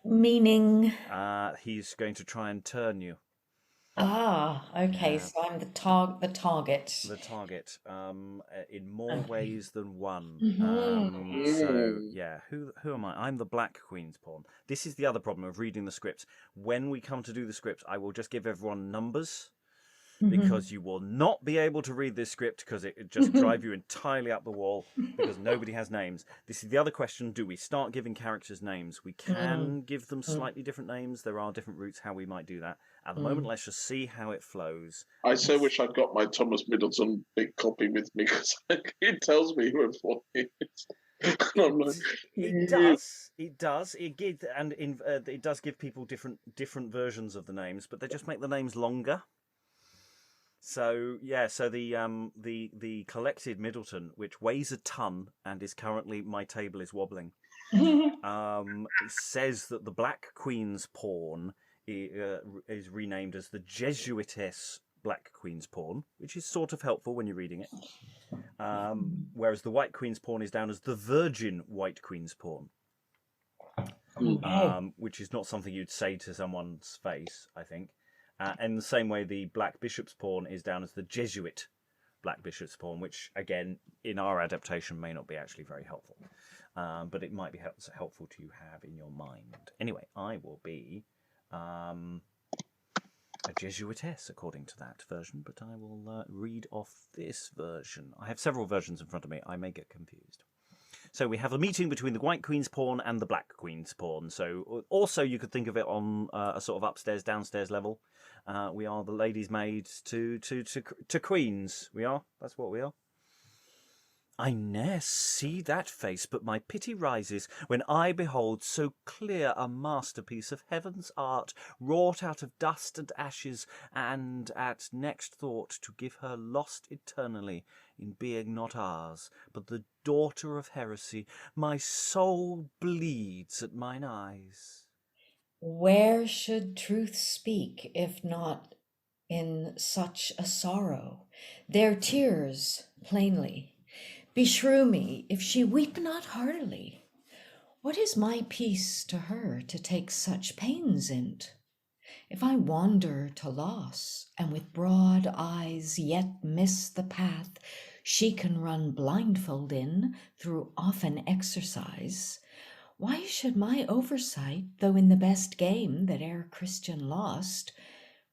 Meaning? He's going to try and turn you. Okay, Yeah, so I'm the target. the target, in more Okay. ways than one. Mhm. So Mm. yeah, who am I? I'm the Black Queen's pawn. This is the other problem of reading the script. When we come to do the script, I will just give everyone numbers, because you will not be able to read this script because it just drive you entirely up the wall because nobody has names. This is the other question. Do we start giving characters names? We Mm, can give them mm, slightly different names. There are different routes how we might do that. At the moment, mm. let's just see how it flows. I so wish I'd got my Thomas Middleton big copy with me because it tells me who everyone is. And I'm like, It does. It does. It does give people different versions of the names, but they just make the names longer. So yeah, so the collected Middleton, which weighs a ton and is currently, my table is wobbling, says that the Black Queen's pawn is renamed as the Jesuitess Black Queen's pawn, which is sort of helpful when you're reading it. Whereas the White Queen's pawn is down as the Virgin White Queen's pawn, Okay. which is not something you'd say to someone's face, I think. And the same way, the Black Bishop's pawn is down as the Jesuit Black Bishop's pawn, which, again, in our adaptation may not be actually very helpful. But it might be helpful to have in your mind. Anyway, I will be a Jesuitess, according to that version, but I will read off this version. I have several versions in front of me. I may get confused. So we have a meeting between the White Queen's pawn and the Black Queen's pawn. So also you could think of it on a sort of upstairs, downstairs level. We are the ladies' maids to queens. We are. That's what we are. I ne'er see that face, but my pity rises when I behold so clear a masterpiece of heaven's art, wrought out of dust and ashes, and at next thought to give her lost eternally, in being not ours, but the daughter of heresy. My soul bleeds at mine eyes. Where should truth speak if not in such a sorrow? Their tears, plainly, beshrew me if she weep not heartily. What is my peace to her to take such pains in't? If I wander to loss, and with broad eyes yet miss the path she can run blindfold in through often exercise, why should my oversight, though in the best game that e'er Christian lost,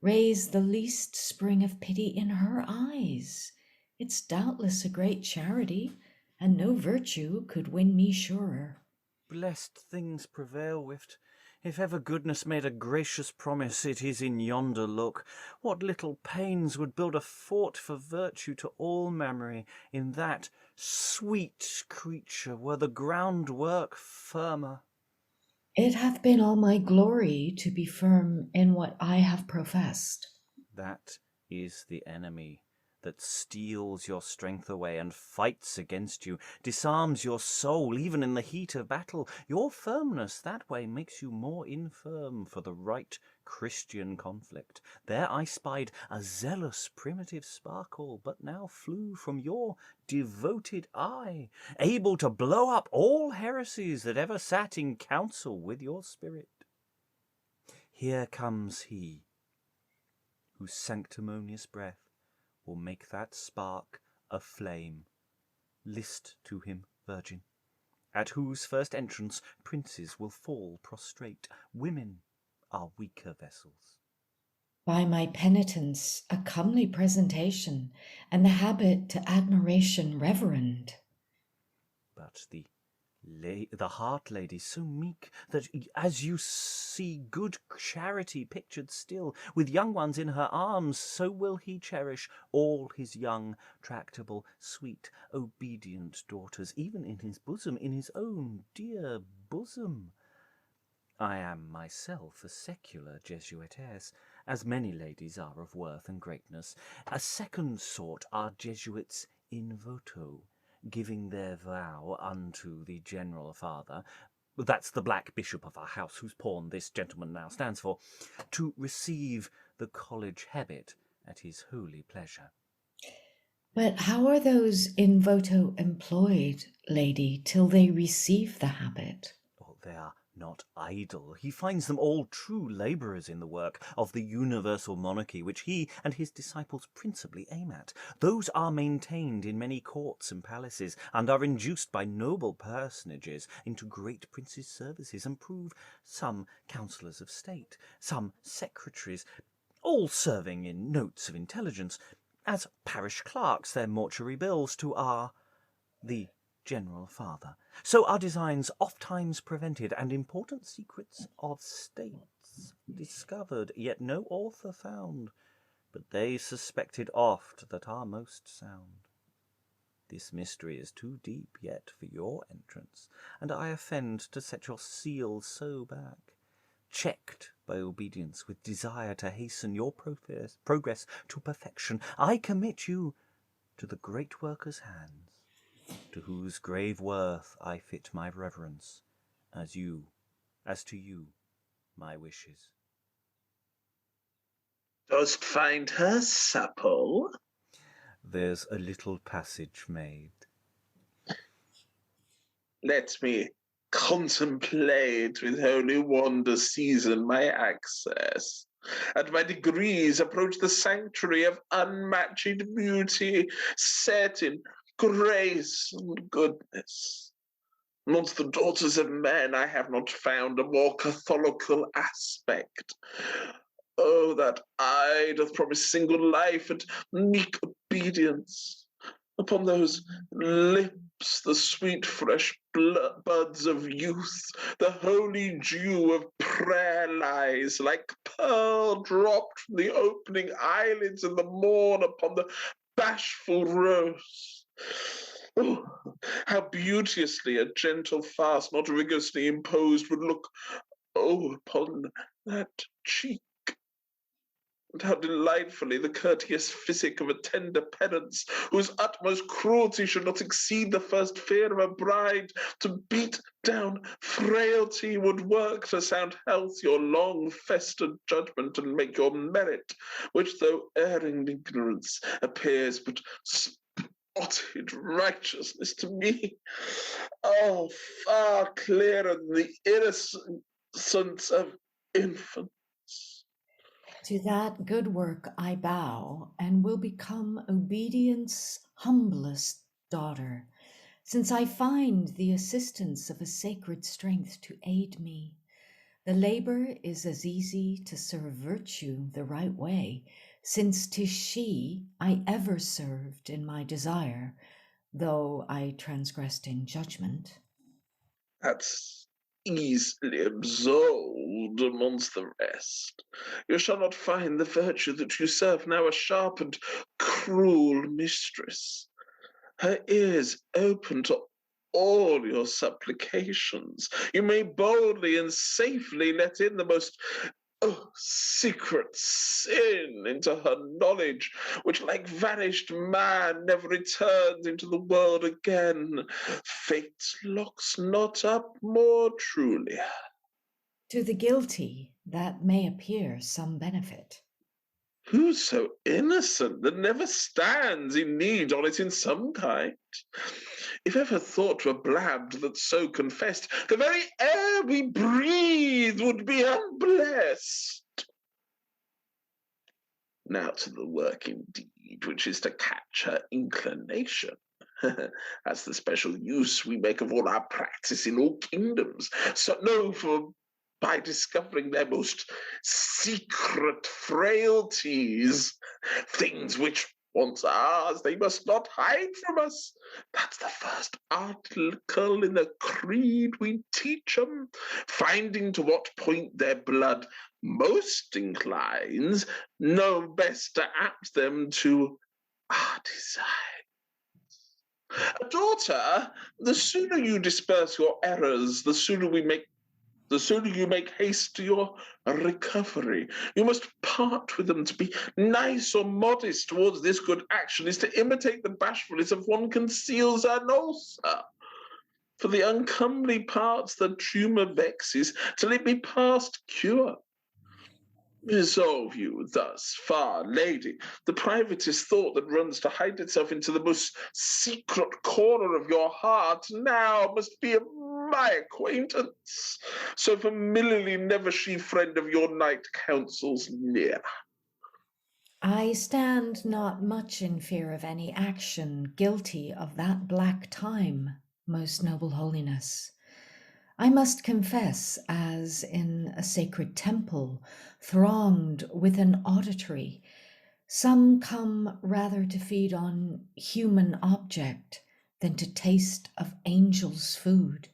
raise the least spring of pity in her eyes? It's doubtless a great charity, and no virtue could win me surer. Blessed things prevail wi't. If ever goodness made a gracious promise, it is in yonder look. What little pains would build a fort for virtue to all memory, in that sweet creature were the groundwork firmer. It hath been all my glory to be firm in what I have professed. That is the enemy that steals your strength away and fights against you, disarms your soul even in the heat of battle. Your firmness that way makes you more infirm for the right Christian conflict. There I spied a zealous primitive sparkle, but now flew from your devoted eye, able to blow up all heresies that ever sat in council with your spirit. Here comes he, whose sanctimonious breath will make that spark a flame. List to him, virgin, at whose first entrance princes will fall prostrate. Women are weaker vessels. By my penitence, a comely presentation, and the habit to admiration reverend. But the heart lady so meek that, as you see good charity pictured still, with young ones in her arms, so will he cherish all his young, tractable, sweet, obedient daughters, even in his bosom, in his own dear bosom. I am myself a secular Jesuitess, as many ladies are of worth and greatness. A second sort are Jesuits in voto, giving their vow unto the General Father, that's the Black Bishop of our house, whose pawn this gentleman now stands for, to receive the college habit at his holy pleasure. But how are those in voto employed, lady, till they receive the habit? Oh, they are not idle. He finds them all true labourers in the work of the universal monarchy which he and his disciples principally aim at. Those are maintained in many courts and palaces, and are induced by noble personages into great princes' services, and prove some councillors of state, some secretaries, all serving in notes of intelligence, as parish clerks their mortuary bills to our the General Father. So are designs oft times prevented, and important secrets of states discovered, yet no author found, but they suspected oft that are most sound. This mystery is too deep yet for your entrance, and I offend to set your seal so back. Checked by obedience, with desire to hasten your progress to perfection, I commit you to the great worker's hands, to whose grave worth I fit my reverence, as to you, my wishes. Dost find her supple? There's a little passage made. Let me contemplate with holy wonder season my access, and by degrees approach the sanctuary of unmatched beauty, set in grace and goodness. Amongst the daughters of men I have not found a more catholical aspect. Oh, that eye doth promise single life and meek obedience. Upon those lips the sweet fresh buds of youth, the holy dew of prayer lies, like pearl dropped from the opening eyelids in the morn upon the bashful rose. Oh, how beauteously a gentle fast, not rigorously imposed, would look, upon that cheek. And how delightfully the courteous physic of a tender penance, whose utmost cruelty should not exceed the first fear of a bride, to beat down frailty, would work to sound health your long festered judgment, and make your merit, which though erring ignorance appears but spotted righteousness to me, far clearer than the innocence of infants. To that good work I bow, and will become obedience' humblest daughter, since I find the assistance of a sacred strength to aid me. The labour is as easy to serve virtue the right way, since 'tis she I ever served in my desire, though I transgressed in judgment. That's easily absolved amongst the rest. You shall not find the virtue that you serve now a sharp and cruel mistress. Her ears open to all your supplications. You may boldly and safely let in the most secret sin into her knowledge, which like vanished man never returns into the world again. Fate locks not up more truly. To the guilty that may appear some benefit. Who's so innocent that never stands in need on it in some kind? If ever thought were blabbed that so confessed, the very air we breathe would be unblessed. Now to the work indeed, which is to catch her inclination. That's the special use we make of all our practice in all kingdoms. So no, for by discovering their most secret frailties, things which once ours, they must not hide from us. That's the first article in the creed we teach 'em, finding to what point their blood most inclines, know best to apt them to our desires. A daughter, the sooner you disperse your errors, the sooner you make haste to your recovery. You must part with them. To be nice or modest towards this good action is to imitate the bashfulness of one conceals an ulcer. For the uncomely parts the tumour vexes, till it be past cure. Resolve you thus far, lady, the privatest thought that runs to hide itself into the most secret corner of your heart now must be a my acquaintance. So familiarly never she friend of your night counsels near. I stand not much in fear of any action guilty of that black time, most noble holiness. I must confess, as in a sacred temple, thronged with an auditory, some come rather to feed on human object than to taste of angels' food.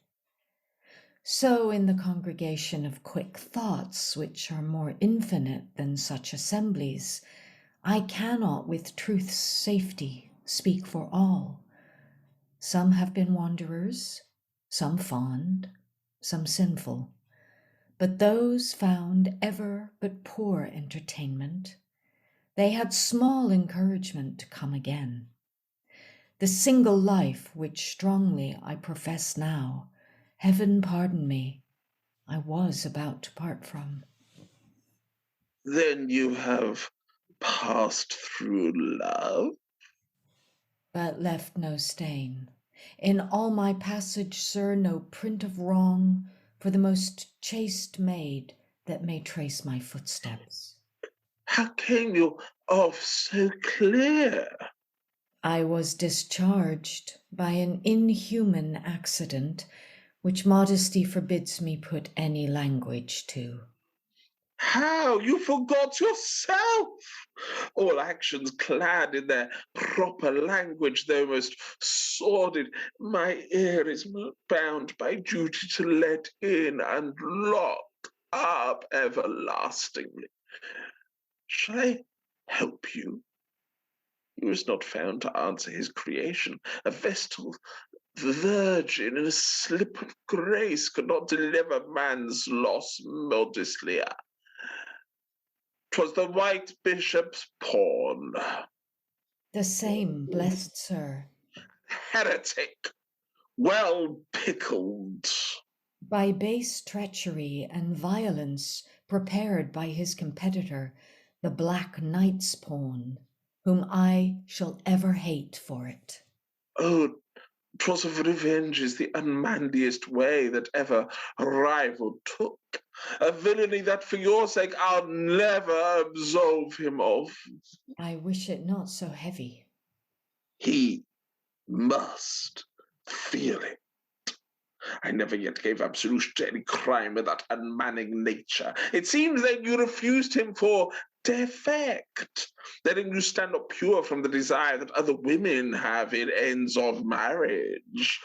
So in the congregation of quick thoughts, which are more infinite than such assemblies, I cannot with truth's safety speak for all. Some have been wanderers, some fond, some sinful, but those found ever but poor entertainment. They had small encouragement to come again. The single life which strongly I profess now, heaven pardon me, I was about to part from. Then you have passed through love? But left no stain. In all my passage, sir, no print of wrong for the most chaste maid that may trace my footsteps. How came you off so clear? I was discharged by an inhuman accident, which modesty forbids me put any language to. How? You forgot yourself! All actions clad in their proper language, though most sordid, my ear is bound by duty to let in and lock up everlastingly. Shall I help you? He was not found to answer his creation. A vestal virgin in a slip of grace could not deliver man's loss modestly. 'Twas the white bishop's pawn. The same, blessed sir. Heretic, well pickled. By base treachery and violence prepared by his competitor, the Black Knight's pawn, whom I shall ever hate for it. Oh, 'twas of revenge is the unmanliest way that ever rival took. A villainy that for your sake I'll never absolve him of. I wish it not so heavy. He must feel it. I never yet gave absolution to any crime of that unmanning nature. It seems that you refused him for defect, letting you stand up pure from the desire that other women have in ends of marriage.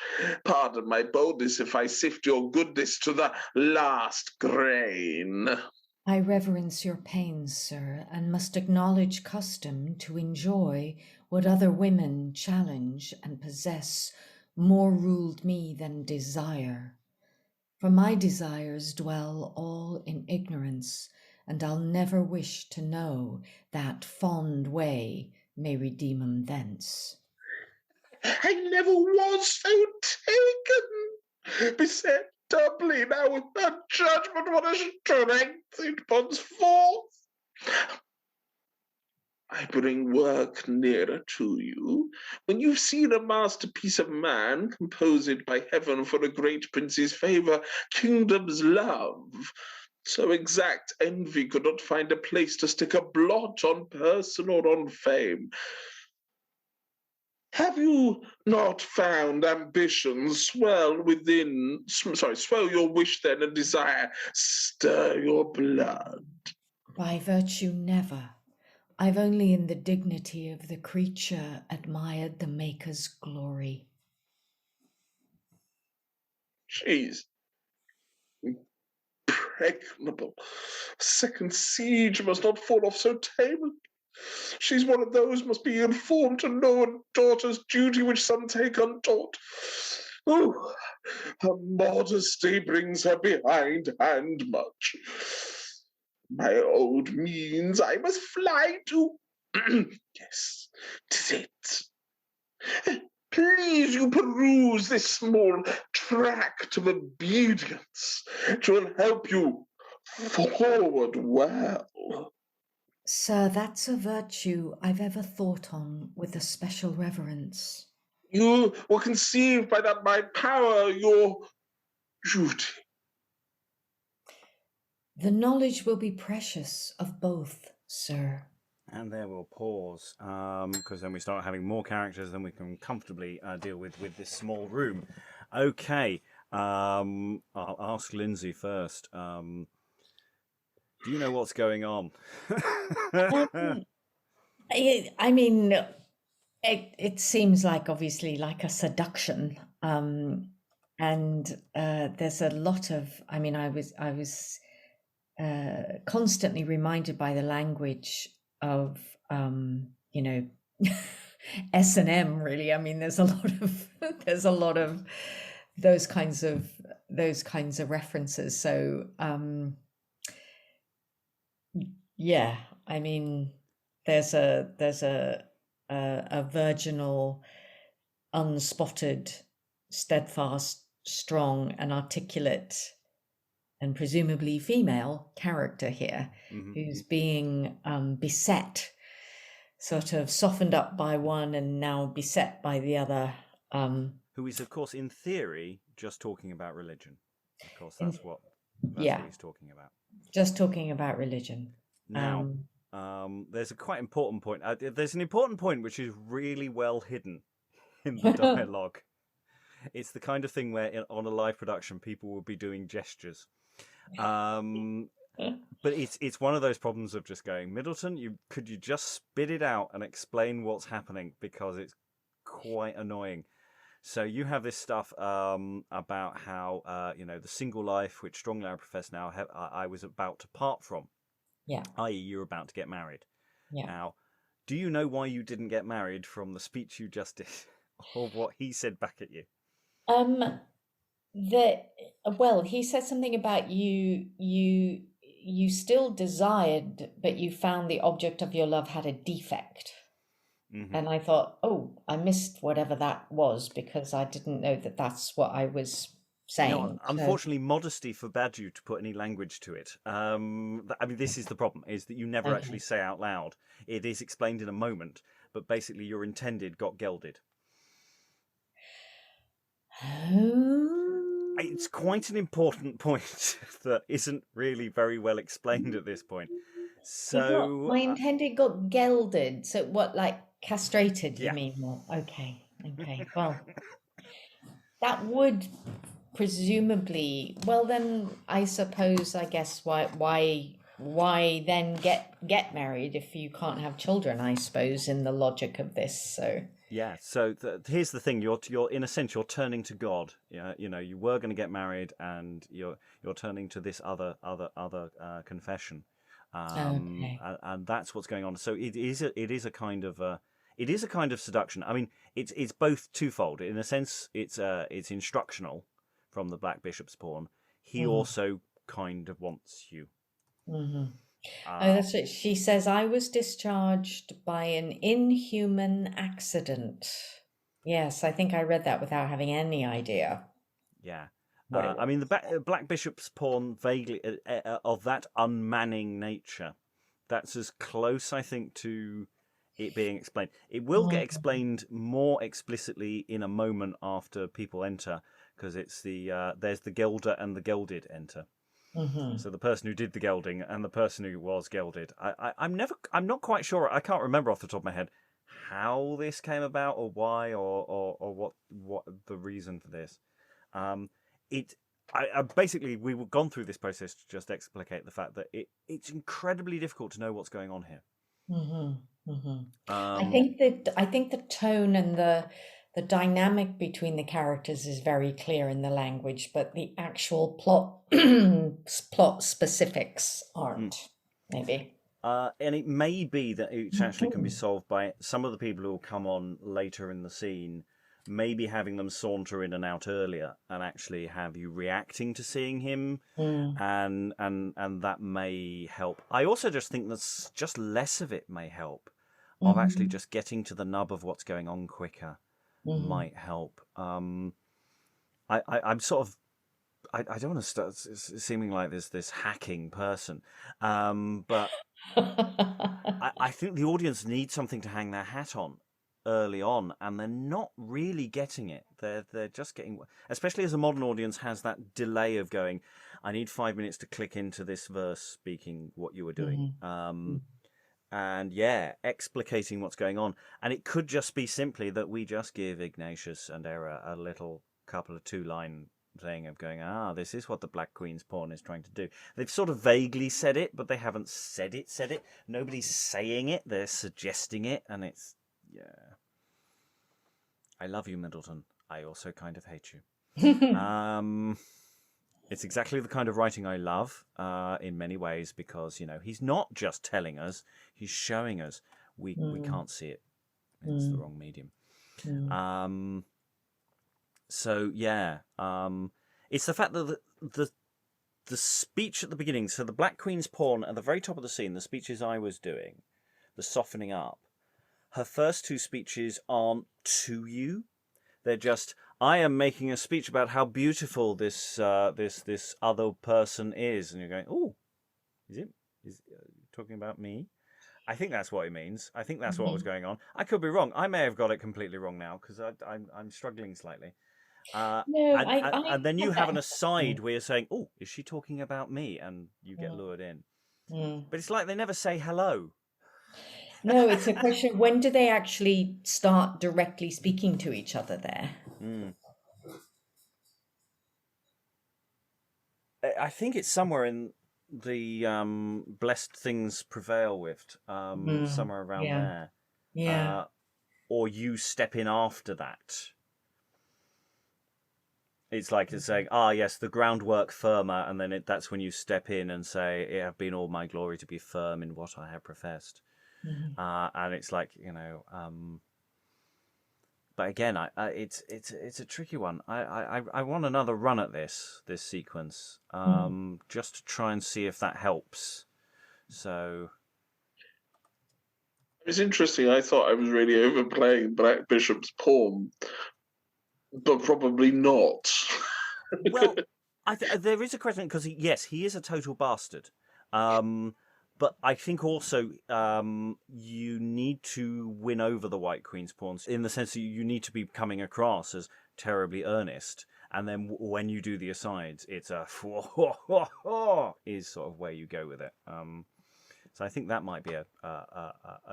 Pardon my boldness if I sift your goodness to the last grain. I reverence your pains, sir, and must acknowledge custom to enjoy what other women challenge and possess more ruled me than desire. For my desires dwell all in ignorance, and I'll never wish to know that fond way may redeem 'em thence. I never was so taken, beset doubly now with that judgment, what a strength it puts forth. I bring work nearer to you. When you've seen a masterpiece of man, composed by heaven for a great prince's favour, kingdom's love, so exact envy could not find a place to stick a blot on person or on fame. Have you not found ambition swell your wish then and desire stir your blood? By virtue never. I've only in the dignity of the creature admired the Maker's glory. She's impregnable. Second siege must not fall off so tamely. She's one of those must be informed to know a daughter's duty which some take untaught. Oh, her modesty brings her behindhand much. My old means I must fly to. Yes, 'tis it. Please you peruse this small tract of obedience. It will help you forward well. Sir, that's a virtue I've ever thought on with a special reverence. You will conceive by that my power your duty. The knowledge will be precious of both, sir. And there we'll pause, because then we start having more characters than we can comfortably deal with this small room. Okay, I'll ask Lynsey first. Do you know what's going on? I mean, it seems like obviously like a seduction, and there's a lot of. I mean, I was constantly reminded by the language of S&M. Really, I mean, there's a lot of those kinds of references. So yeah, I mean, there's a virginal, unspotted, steadfast, strong, and articulate, and presumably female character here, who's being beset, sort of softened up by one and now beset by the other. Who is, of course, in theory, just talking about religion. Of course, that's what he's talking about. Just talking about religion. Now, there's a quite important point. There's an important point which is really well hidden in the dialogue. It's the kind of thing where on a live production, people will be doing gestures. But it's one of those problems of just going, Middleton, could you just spit it out and explain what's happening, because it's quite annoying. So you have this stuff about how the single life which strongly I profess now I was about to part from. Yeah. I.e., you're about to get married. Yeah. Now, do you know why you didn't get married from the speech you just did, or what he said back at you? He said something about you still desired, but you found the object of your love had a defect. Mm-hmm. And I thought, oh, I missed whatever that was, because I didn't know that that's what I was saying. No, unfortunately, modesty forbade you to put any language to it. I mean, this is the problem, is that you never actually say out loud. It is explained in a moment, but basically your intended got gelded. It's quite an important point that isn't really very well explained at this point. So my intended got gelded. So what, like castrated? You mean? Well, okay. Well, that would presumably. Well, then I guess why then get married if you can't have children? I suppose in the logic of this. So. Yeah, so here's the thing: you're in a sense you're turning to God. You were going to get married, and you're turning to this other confession, and that's what's going on. So it is a kind of seduction. I mean, it's both twofold. In a sense, it's instructional from the Black Bishop's pawn. He also kind of wants you. Mm-hmm. That's it. She says, I was discharged by an inhuman accident. Yes, I think I read that without having any idea. Yeah. I mean, the Black Bishop's pawn, vaguely, of that unmanning nature, that's as close, I think, to it being explained. It will get explained more explicitly in a moment after people enter, because it's there's the gelder and the gelded enter. Mm-hmm. So the person who did the gelding and the person who was gelded. I'm not quite sure. I can't remember off the top of my head how this came about, or why, or what the reason for this. Basically we've gone through this process to just explicate the fact that it's incredibly difficult to know what's going on here. Mm-hmm. Mm-hmm. I think the tone and the dynamic between the characters is very clear in the language, but the actual plot specifics aren't, maybe. And it may be that it actually can be solved by some of the people who will come on later in the scene, maybe having them saunter in and out earlier and actually have you reacting to seeing him, and that may help. I also just think that just less of it may help, of actually just getting to the nub of what's going on quicker. Might help. I'm sort of. I don't want to start seeming like this hacking person, but I think the audience needs something to hang their hat on, early on, and they're not really getting it. They're just getting, especially as a modern audience has that delay of going, I need 5 minutes to click into this verse speaking what you were doing. And yeah, explicating what's going on. And it could just be simply that we just give Ignatius and Era a little couple of 2-line thing of going, this is what the Black Queen's pawn is trying to do. They've sort of vaguely said it, but they haven't said it. Nobody's saying it. They're suggesting it. And it's, yeah. I love you, Middleton. I also kind of hate you. It's exactly the kind of writing I love in many ways because, he's not just telling us, he's showing us. We can't see it. It's the wrong medium. So, yeah. It's the fact that the speech at the beginning, so the Black Queen's pawn at the very top of the scene, the speeches I was doing, the softening up, her first 2 speeches aren't to you. They're just, I am making a speech about how beautiful this other person is. And you're going, oh, is talking about me? I think that's what it means. I think that's what was going on. I could be wrong. I may have got it completely wrong now because I'm struggling slightly. And then you have an aside where you're saying, oh, is she talking about me? And you get lured in. But it's like they never say hello. No, it's a question, when do they actually start directly speaking to each other there? I think it's somewhere in the Blessed Things Prevail with, somewhere around there. Yeah. Or you step in after that. It's like it's saying, yes, the groundwork firmer, and then that's when you step in and say, it have been all my glory to be firm in what I have professed. And it's like, but again, it's a tricky one. I want another run at this sequence, just to try and see if that helps. So it's interesting. I thought I was really overplaying Black Bishop's pawn, but probably not. Well, there is a question because he is a total bastard. But I think also you need to win over the White Queen's pawns in the sense that you need to be coming across as terribly earnest. And then when you do the asides, it's a is sort of where you go with it. So I think that might be a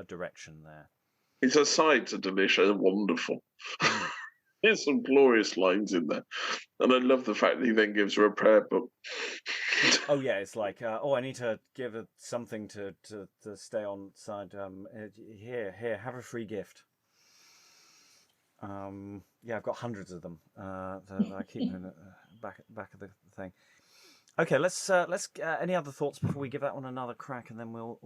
direction there. His asides are delicious and wonderful. There's some glorious lines in there. And I love the fact that he then gives her a prayer book. Oh, yeah, it's like, I need to give it something to stay on side. Here, have a free gift. I've got hundreds of them that I keep in the back of the thing. Okay, let's any other thoughts before we give that one another crack, and then we'll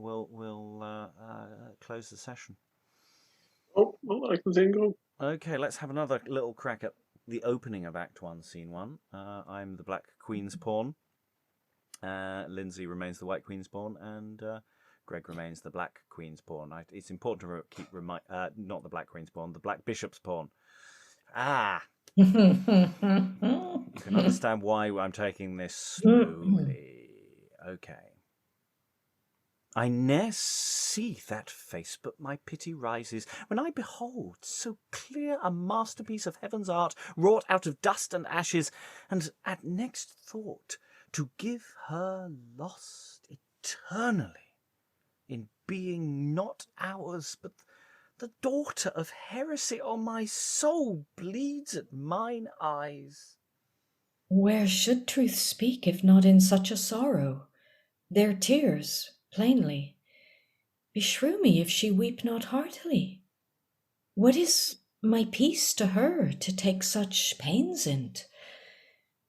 close the session. Oh, well, I can think of. Okay, let's have another little crack at the opening of Act 1, Scene 1. I'm the Black Queen's pawn. Lynsey remains the White Queen's pawn, and Greg remains the Black Queen's pawn. It's important to keep not the Black Queen's pawn, the Black Bishop's pawn. You can understand why I'm taking this slowly. Okay. I ne'er see that face, but my pity rises when I behold so clear a masterpiece of heaven's art, wrought out of dust and ashes, and at next thought to give her lost eternally, in being not ours, but the daughter of heresy. Oh, my soul bleeds at mine eyes. Where should truth speak, if not in such a sorrow? Their tears, plainly. Beshrew me if she weep not heartily. What is my peace to her to take such pains in't?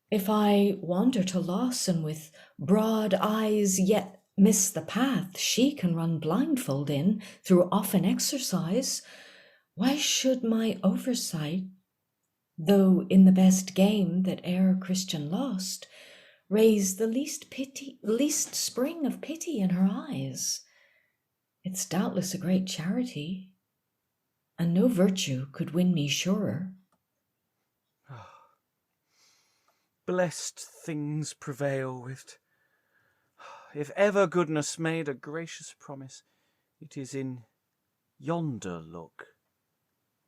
If I wander to loss, and with broad eyes yet miss the path she can run blindfold in through often exercise, why should my oversight, though in the best game that e'er Christian lost, raise the least spring of pity in her eyes? It's doubtless a great charity, and no virtue could win me surer. Blessed things prevail with. If ever goodness made a gracious promise, it is in yonder look.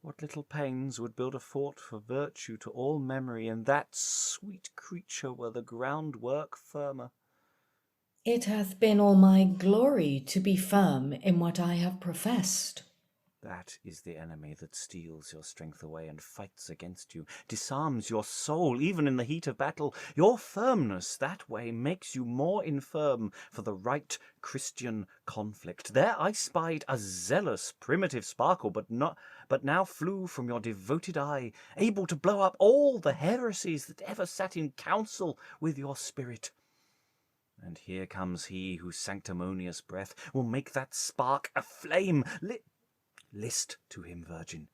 What little pains would build a fort for virtue to all memory, and that sweet creature were the groundwork firmer. It hath been all my glory to be firm in what I have professed. That is the enemy that steals your strength away and fights against you, disarms your soul even in the heat of battle. Your firmness that way makes you more infirm for the right Christian conflict. There I spied a zealous primitive sparkle, but now flew from your devoted eye, able to blow up all the heresies that ever sat in council with your spirit. And here comes he whose sanctimonious breath will make that spark a flame. List to him, virgin,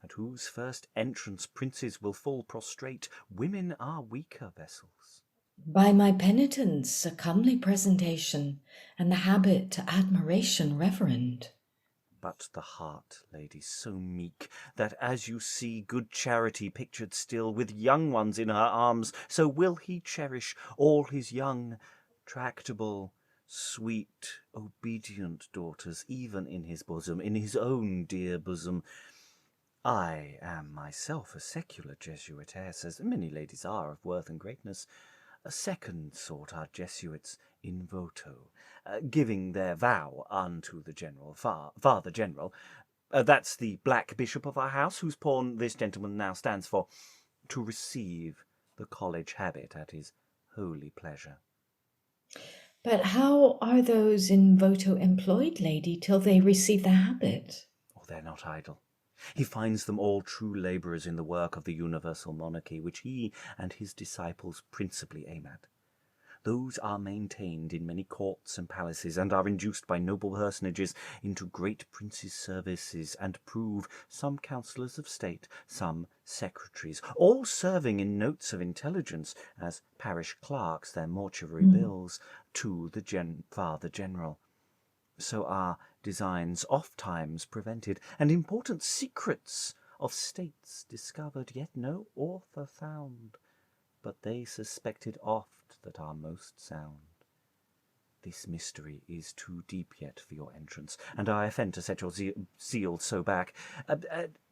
at whose first entrance princes will fall prostrate. Women are weaker vessels. By my penitence a comely presentation, and the habit admiration reverend. But the heart, lady, so meek, that as you see good Charity pictured still, with young ones in her arms, so will he cherish all his young, tractable, sweet, obedient daughters, even in his bosom, in his own dear bosom. I am myself a secular Jesuitess, as many ladies are of worth and greatness. A second sort are Jesuits in voto, giving their vow unto the general Father General. That's the black bishop of our house, whose pawn this gentleman now stands for, to receive the college habit at his holy pleasure. But how are those in voto employed, lady, till they receive the habit? Oh, they're not idle. He finds them all true labourers in the work of the universal monarchy, which he and his disciples principally aim at. Those are maintained in many courts and palaces, and are induced by noble personages into great princes' services, and prove some councillors of state, some secretaries, all serving in notes of intelligence as parish clerks their mortuary bills to the Father General. So are designs oft times prevented, and important secrets of states discovered, yet no author found, but they suspected oft that are most sound. This mystery is too deep yet for your entrance, and I offend to set your zeal so back.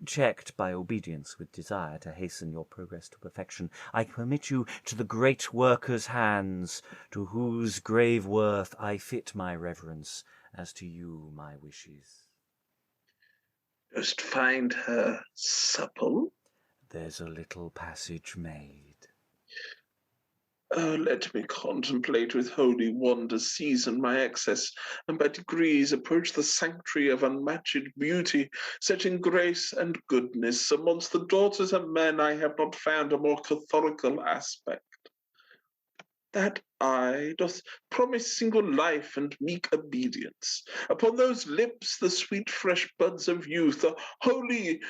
Checked by obedience with desire to hasten your progress to perfection, I commit you to the great worker's hands, to whose grave worth I fit my reverence, as to you my wishes. Dost find her supple? There's a little passage made. Oh, let me contemplate with holy wonder, season my excess, and by degrees approach the sanctuary of unmatched beauty, setting grace and goodness. Amongst the daughters of men I have not found a more catholical aspect. That eye doth promise single life and meek obedience. Upon those lips the sweet fresh buds of youth, a holy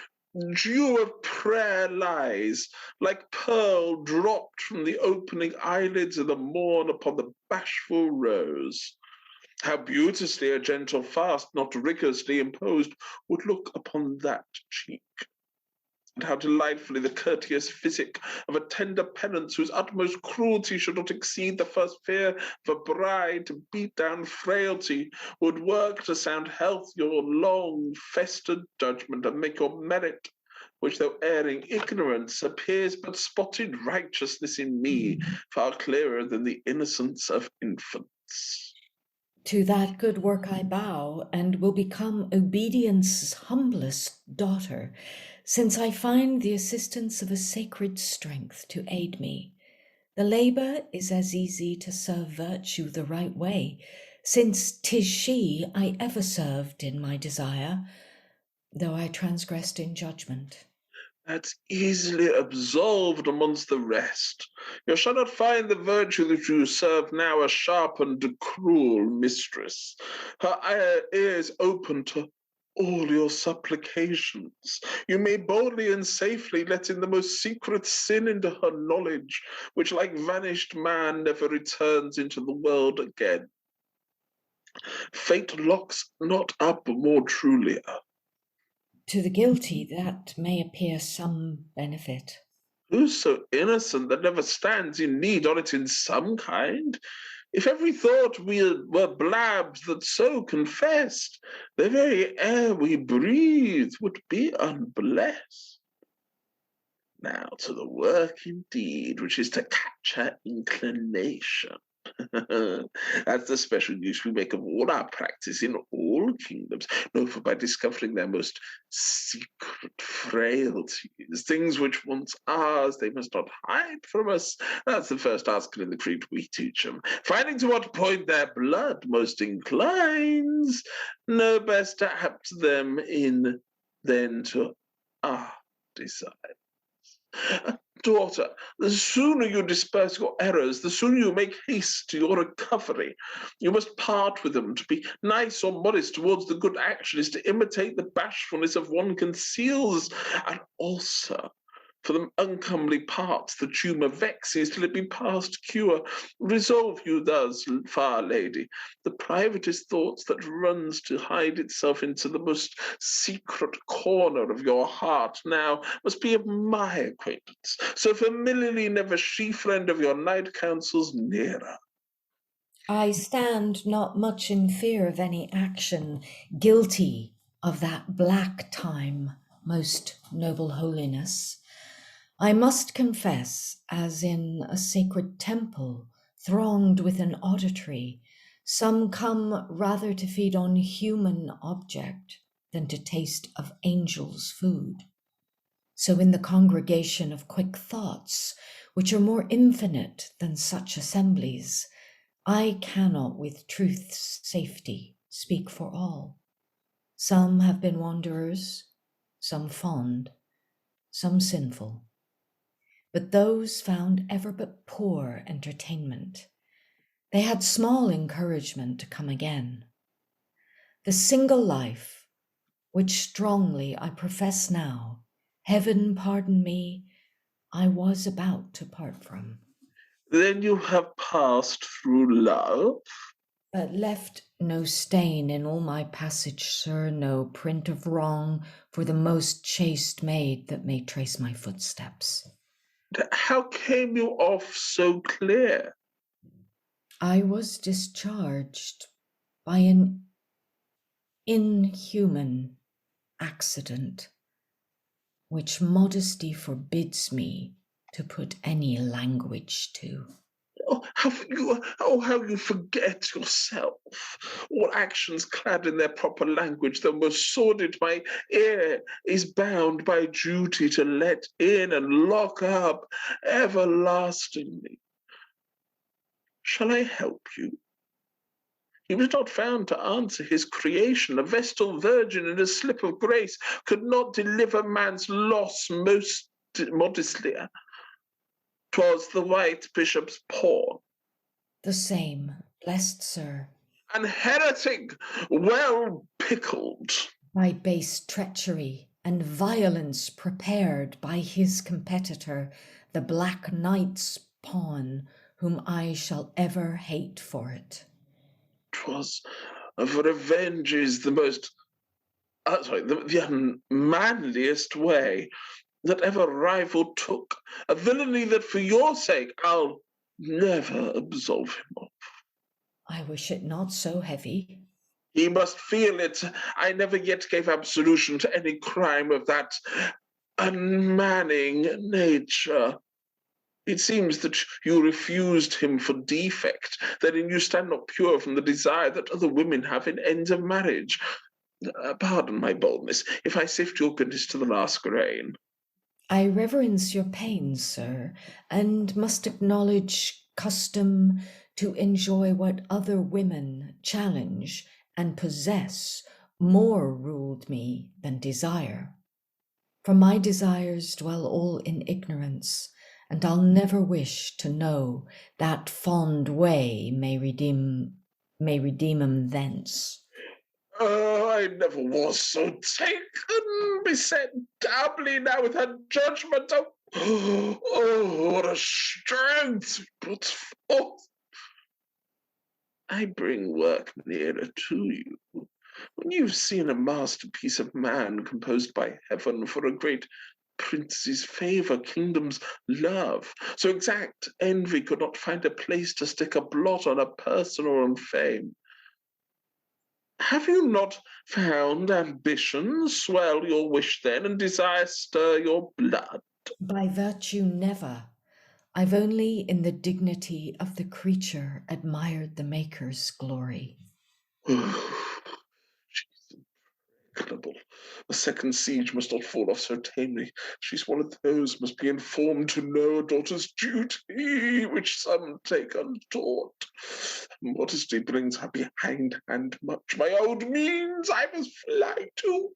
dew of prayer lies, like pearl dropped from the opening eyelids of the morn upon the bashful rose. How beauteously a gentle fast, not rigorously imposed, would look upon that cheek! And how delightfully the courteous physic of a tender penance, whose utmost cruelty should not exceed the first fear of a bride to beat down frailty, would work to sound health your long festered judgment, and make your merit, which though erring ignorance appears but spotted righteousness in me, far clearer than the innocence of infants. To that good work I bow, and will become obedience's humblest daughter, since I find the assistance of a sacred strength to aid me. The labour is as easy to serve virtue the right way, since 'tis she I ever served in my desire, though I transgressed in judgment. That's easily absolved amongst the rest. You shall not find the virtue that you serve now a sharp and cruel mistress. Her ear is open to all your supplications. You may boldly and safely let in the most secret sin into her knowledge, which like vanished man never returns into the world again. Fate locks not up more truly. To the guilty that may appear some benefit. Who's so innocent that never stands in need on it in some kind? If every thought we were blabs that so confessed, the very air we breathe would be unblessed. Now to the work indeed, which is to capture inclination. That's the special use we make of all our practice in all kingdoms. No, for by discovering their most secret frailties, things which once ours, they must not hide from us. That's the first article in the creed we teach them. Finding to what point their blood most inclines, no best to apt them in than to our desire. Daughter, the sooner you disperse your errors, the sooner you make haste to your recovery. You must part with them. To be nice or modest towards the good action is to imitate the bashfulness of one conceals, and also for the uncomely parts the tumour vexes till it be past cure. Resolve you thus, fair lady, the privatest thoughts that runs to hide itself into the most secret corner of your heart now must be of my acquaintance, so familiarly never she friend of your night counsels nearer. I stand not much in fear of any action guilty of that black time, most noble holiness. I must confess, as in a sacred temple thronged with an auditory, some come rather to feed on human object than to taste of angels' food. So in the congregation of quick thoughts, which are more infinite than such assemblies, I cannot with truth's safety speak for all. Some have been wanderers, some fond, some sinful. But those found ever but poor entertainment. They had small encouragement to come again. The single life, which strongly I profess now, heaven pardon me, I was about to part from. Then you have passed through love? But left no stain in all my passage, sir, no print of wrong for the most chaste maid that may trace my footsteps. How came you off so clear? I was discharged by an inhuman accident, which modesty forbids me to put any language to. How you forget yourself. All actions clad in their proper language, the most sordid my ear is bound by duty to let in and lock up everlastingly. Shall I help you? He was not found to answer his creation. A vestal virgin in a slip of grace could not deliver man's loss most modestly. 'Twas the white bishop's paw. The same, blessed sir. An heretic, well pickled. By base treachery and violence prepared by his competitor, the Black Knight's pawn, whom I shall ever hate for it. 'Twas of revenge is the most, the unmanliest way that ever rival took. A villainy that for your sake I'll never absolve him of. I wish it not so heavy. He must feel it. I never yet gave absolution to any crime of that unmanning nature. It seems that you refused him for defect, that in you stand not pure from the desire that other women have in ends of marriage. Pardon my boldness, if I sift your goodness to the last grain. I reverence your pains, sir, and must acknowledge custom to enjoy what other women challenge and possess more ruled me than desire. For my desires dwell all in ignorance, and I'll never wish to know that fond way may redeem 'em thence. Oh, I never was so taken, beset doubly now with her judgment. Oh, what a strength it puts forth. I bring work nearer to you. When you've seen a masterpiece of man composed by heaven for a great prince's favour, kingdom's love. So exact envy could not find a place to stick a blot on a person or on fame. Have you not found ambition swell your wish then, and desire stir your blood? By virtue, never. I've only in the dignity of the creature admired the Maker's glory. She's impregnable. The second siege must not fall off so tamely. She's one of those must be informed to know a daughter's duty, which some take untaught. Modesty brings her behindhand much. My old means I must fly to.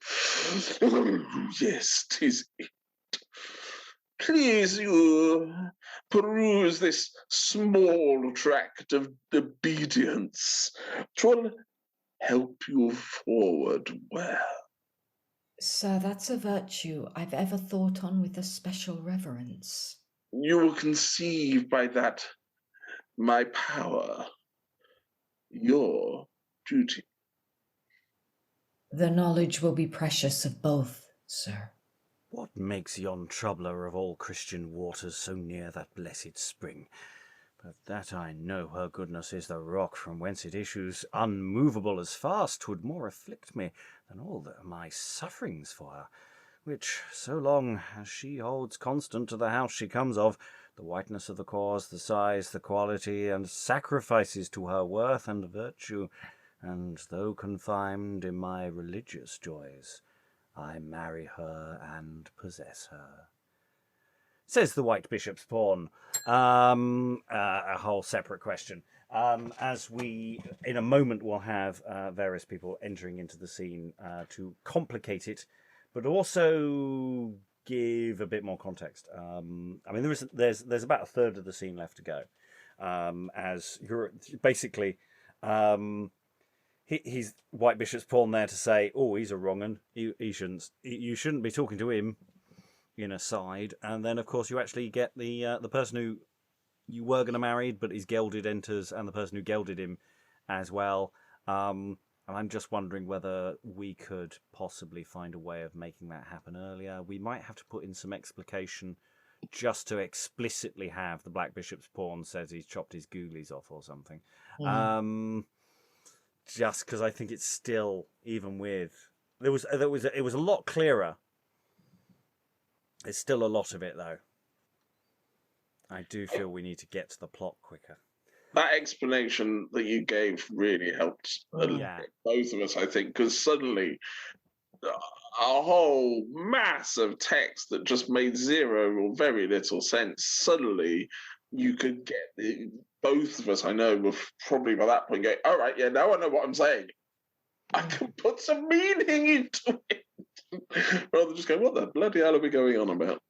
Yes, 'tis it. Please you peruse this small tract of obedience. 'Twill help you forward well. Sir, that's a virtue I've ever thought on with a special reverence. You will conceive by that my power, your duty. The knowledge will be precious of both, sir. What makes yon troubler of all Christian waters so near that blessed spring? But that I know her goodness is the rock from whence it issues, unmovable as fast, 'twould more afflict me than all my sufferings for her, which, so long as she holds constant to the house she comes of, the whiteness of the cause, the size, the quality, and sacrifices to her worth and virtue, and though confined in my religious joys, I marry her and possess her. Says the White Bishop's Pawn. A whole separate question. As we, in a moment, will have various people entering into the scene to complicate it, but also give a bit more context. I mean, there's about a third of the scene left to go. As you're basically, he's White Bishop's Pawn there to say, "Oh, he's a wrong 'un. He shouldn't. You shouldn't be talking to him." In a side, and then of course you actually get the person who you were going to marry, but his gelded enters, and the person who gelded him as well. And I'm just wondering whether we could possibly find a way of making that happen earlier. We might have to put in some explication just to explicitly have the Black Bishop's Pawn says he's chopped his ghoulies off or something. Just because I think it's still, even with it was a lot clearer. There's still a lot of it, though. I do feel we need to get to the plot quicker. That explanation that you gave really helped both of us, I think, because suddenly a whole mass of text that just made zero or very little sense, suddenly you could get both of us, I know, were probably by that point going, all right, yeah, now I know what I'm saying. I can put some meaning into it. Rather than just going, what the bloody hell are we going on about?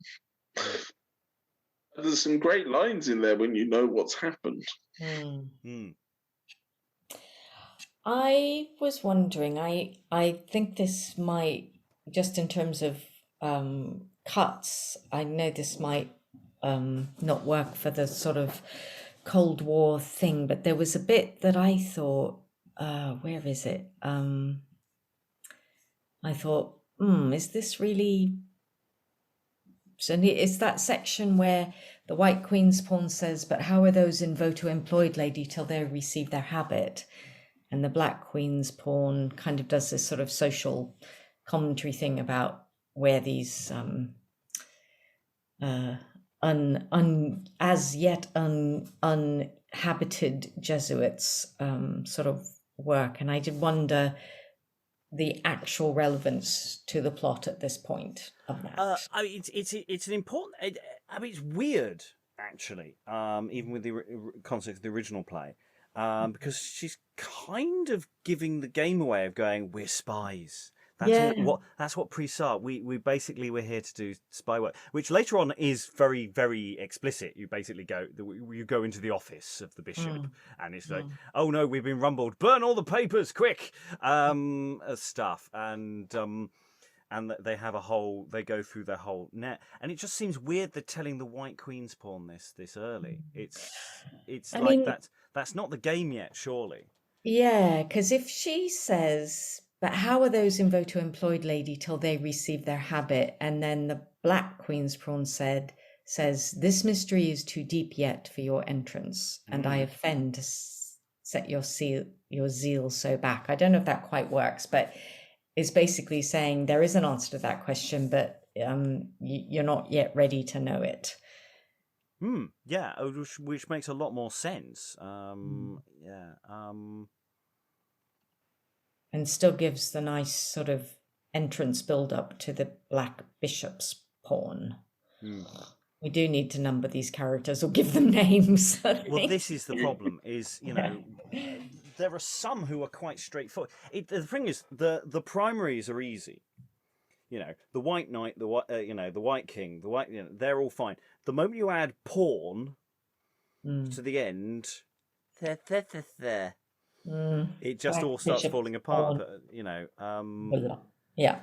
There's some great lines in there when you know what's happened. I was wondering, I think this might, just in terms of cuts, I know this might not work for the sort of Cold War thing, but there was a bit that I thought, where is it? I thought, is this really... So it's that section where the White Queen's Pawn says, but how are those in voto employed, lady, till they receive their habit? And the Black Queen's Pawn kind of does this sort of social commentary thing about where these as yet uninhabited Jesuits sort of work. And I did wonder the actual relevance to the plot at this point of that. I mean, it's an important. I mean, it's weird actually, even with the context of the original play, because she's kind of giving the game away of going, "We're spies." That's what priests are. We basically we're here to do spy work, which later on is very, very explicit. You basically you go into the office of the bishop, and it's like, oh no, we've been rumbled. Burn all the papers, quick! Stuff, and they have they go through their whole net, and it just seems weird they're telling the White Queen's Pawn this early. It's that's not the game yet, surely. Yeah, because if she says, But how are those in voto employed, lady, till they receive their habit? And then the Black Queen's Pawn says, this mystery is too deep yet for your entrance, and I offend to set your zeal so back. I don't know if that quite works, but it's basically saying there is an answer to that question, but you're not yet ready to know it. Yeah, which makes a lot more sense. And still gives the nice sort of entrance build up to the Black Bishop's Pawn. We do need to number these characters or give them names. Well, this is the problem, is, there are some who are quite straightforward. The thing is, the primaries are easy. The White Knight, the White King, they're all fine. The moment you add pawn to the end, it just all starts falling apart. Yeah.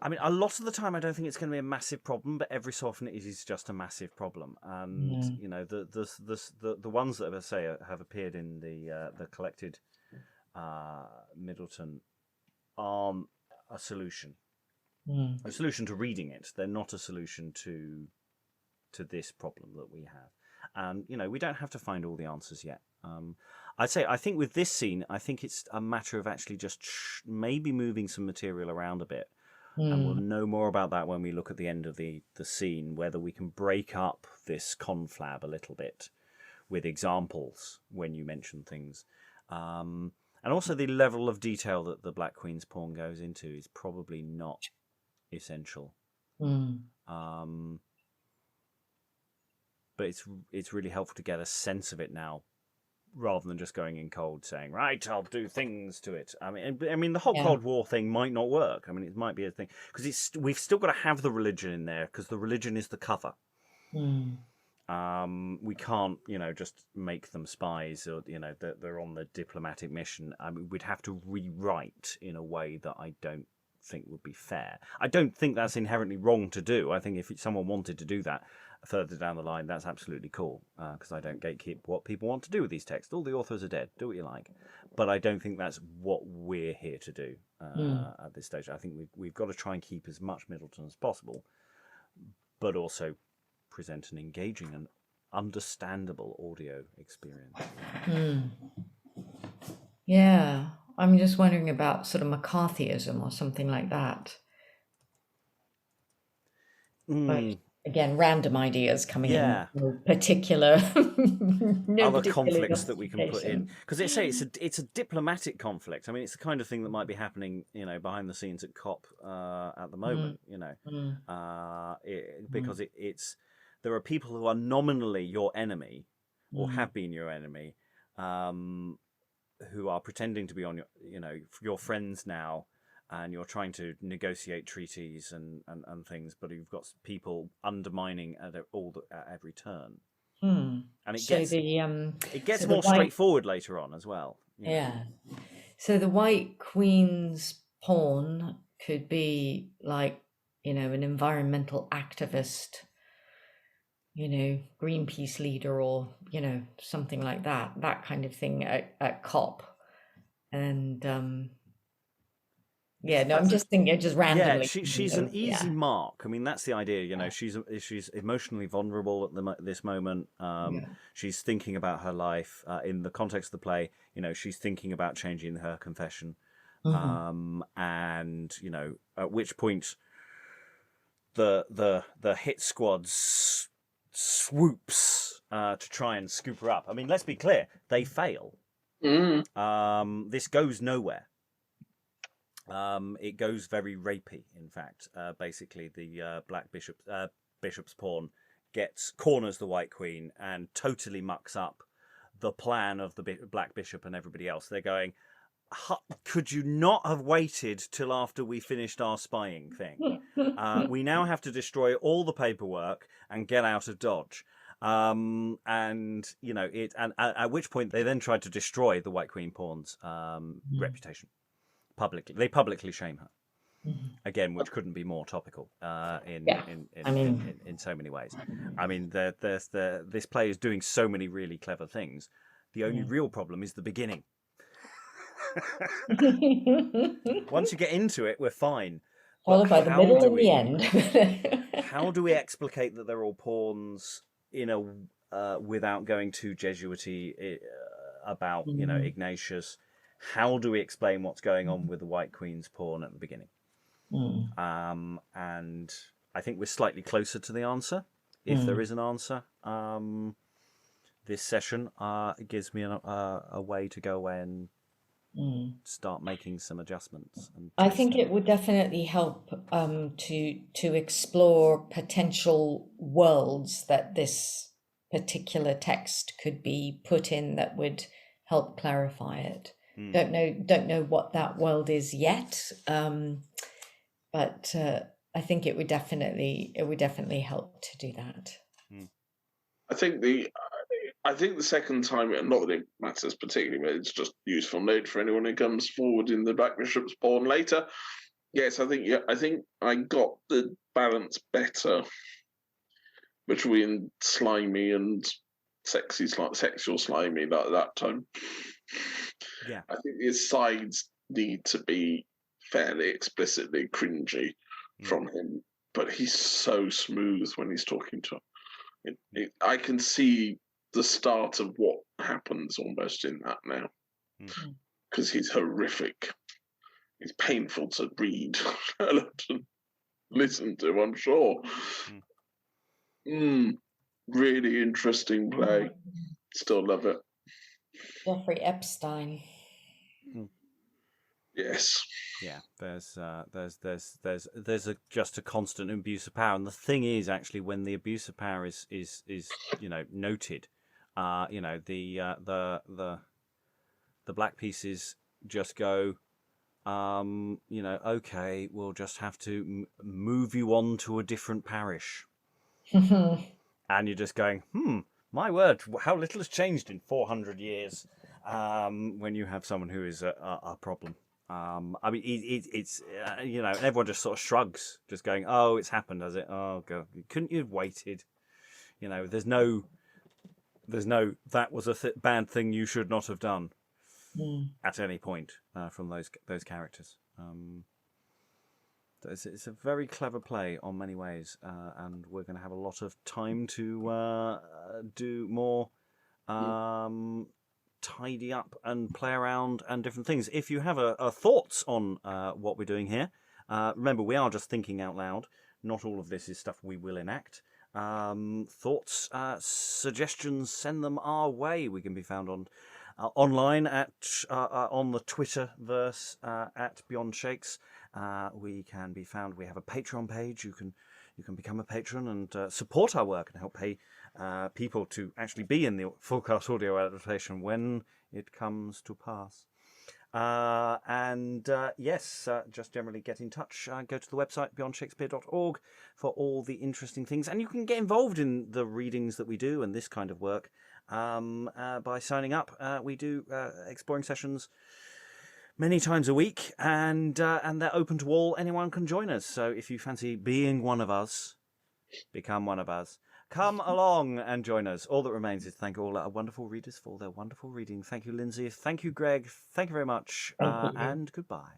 I mean, a lot of the time, I don't think it's going to be a massive problem, but every so often it is just a massive problem. And the ones that, as I say, have appeared in the collected Middleton aren't a solution. A solution to reading it. They're not a solution to this problem that we have. And we don't have to find all the answers yet. I think with this scene, I think it's a matter of actually just maybe moving some material around a bit. And we'll know more about that when we look at the end of the scene, whether we can break up this conflab a little bit with examples when you mention things. And also the level of detail that the Black Queen's Pawn goes into is probably not essential. But it's really helpful to get a sense of it now, rather than just going in cold saying, right, I'll do things to it. I mean, the whole Cold War thing might not work. I mean, it might be a thing because we've still got to have the religion in there because the religion is the cover. We can't, just make them spies or that they're on the diplomatic mission. I mean, we'd have to rewrite in a way that I don't think would be fair. I don't think that's inherently wrong to do. I think if someone wanted to do that further down the line, that's absolutely cool, because I don't gatekeep what people want to do with these texts. All the authors are dead. Do what you like. But I don't think that's what we're here to do at this stage. I think we've got to try and keep as much Middleton as possible, but also present an engaging and understandable audio experience. Yeah, I'm just wondering about sort of McCarthyism or something like that. But again, random ideas coming in, particular other conflicts that we can put in, because it's a diplomatic conflict. I mean, it's the kind of thing that might be happening, behind the scenes at COP at the moment. Because it's there are people who are nominally your enemy or have been your enemy, who are pretending to be on your friends now. And you're trying to negotiate treaties and things, but you've got people undermining at every turn. And it gets more straightforward later on as well. Yeah. So the White Queen's Pawn could be like, an environmental activist, Greenpeace leader or, something like that kind of thing at COP. And I'm just thinking, just randomly. Yeah, she's an easy mark. I mean, that's the idea. She's emotionally vulnerable at this moment. She's thinking about her life in the context of the play. She's thinking about changing her confession, and at which point the hit squad swoops to try and scoop her up. I mean, let's be clear, they fail. This goes nowhere. It goes very rapey, in fact. Basically, the Black Bishop's Pawn corners the White Queen and totally mucks up the plan of the Black Bishop and everybody else. They're going, could you not have waited till after we finished our spying thing? We now have to destroy all the paperwork and get out of Dodge. And at which point they then tried to destroy the White Queen Pawn's reputation. Publicly, they publicly shame her again, which couldn't be more topical in so many ways. I mean, this play is doing so many really clever things. The only real problem is the beginning. Once you get into it, we're fine. Followed by the middle and the end. How do we explicate that they're all pawns in a without going too Jesuity about Ignatius? How do we explain what's going on with the White Queen's pawn at the beginning? And I think we're slightly closer to the answer, if there is an answer. This session gives me a way to go away and start making some adjustments. And I think it would definitely help to explore potential worlds that this particular text could be put in that would help clarify it. Don't know what that world is yet, but I think it would definitely help to do that. I think the second time, not that it matters particularly, but it's just useful note for anyone who comes forward in the Black Bishop's pawn later. Yes, I think I got the balance better between slimy and sexual slimy like that time. Yeah, I think the sides need to be fairly explicitly cringy from him, but he's so smooth when he's talking to him. I can see the start of what happens almost in that now, because he's horrific. He's painful to read and listen to, I'm sure. Really interesting play. Still love it. Jeffrey Epstein. Yes. Yeah, there's just a constant abuse of power, and the thing is, actually, when the abuse of power is noted, the black pieces just go, okay, we'll just have to move you on to a different parish, and you're just going, my word, how little has changed in 400 years, when you have someone who is a problem. I mean, it's everyone just sort of shrugs, just going, "Oh, it's happened, has it? Oh, God, couldn't you have waited?" There's no that was a bad thing you should not have done at any point from those characters. It's a very clever play on many ways, and we're going to have a lot of time to do more. Tidy up and play around and different things. If you have thoughts on what we're doing here, remember, we are just thinking out loud. Not all of this is stuff we will enact. Thoughts, suggestions, send them our way. We can be found on online at on the Twitterverse at Beyond Shakes. We can be found. We have a Patreon page. You can become a patron and support our work and help pay people to actually be in the full-cast audio adaptation when it comes to pass. Just generally get in touch. Go to the website beyondshakespeare.org for all the interesting things. And you can get involved in the readings that we do and this kind of work by signing up. We do exploring sessions many times a week, and they're open to all. Anyone can join us. So if you fancy being one of us, become one of us. Come along and join us. All that remains is to thank all our wonderful readers for their wonderful reading. Thank you, Lynsey. Thank you, Greg. Thank you very much. And goodbye.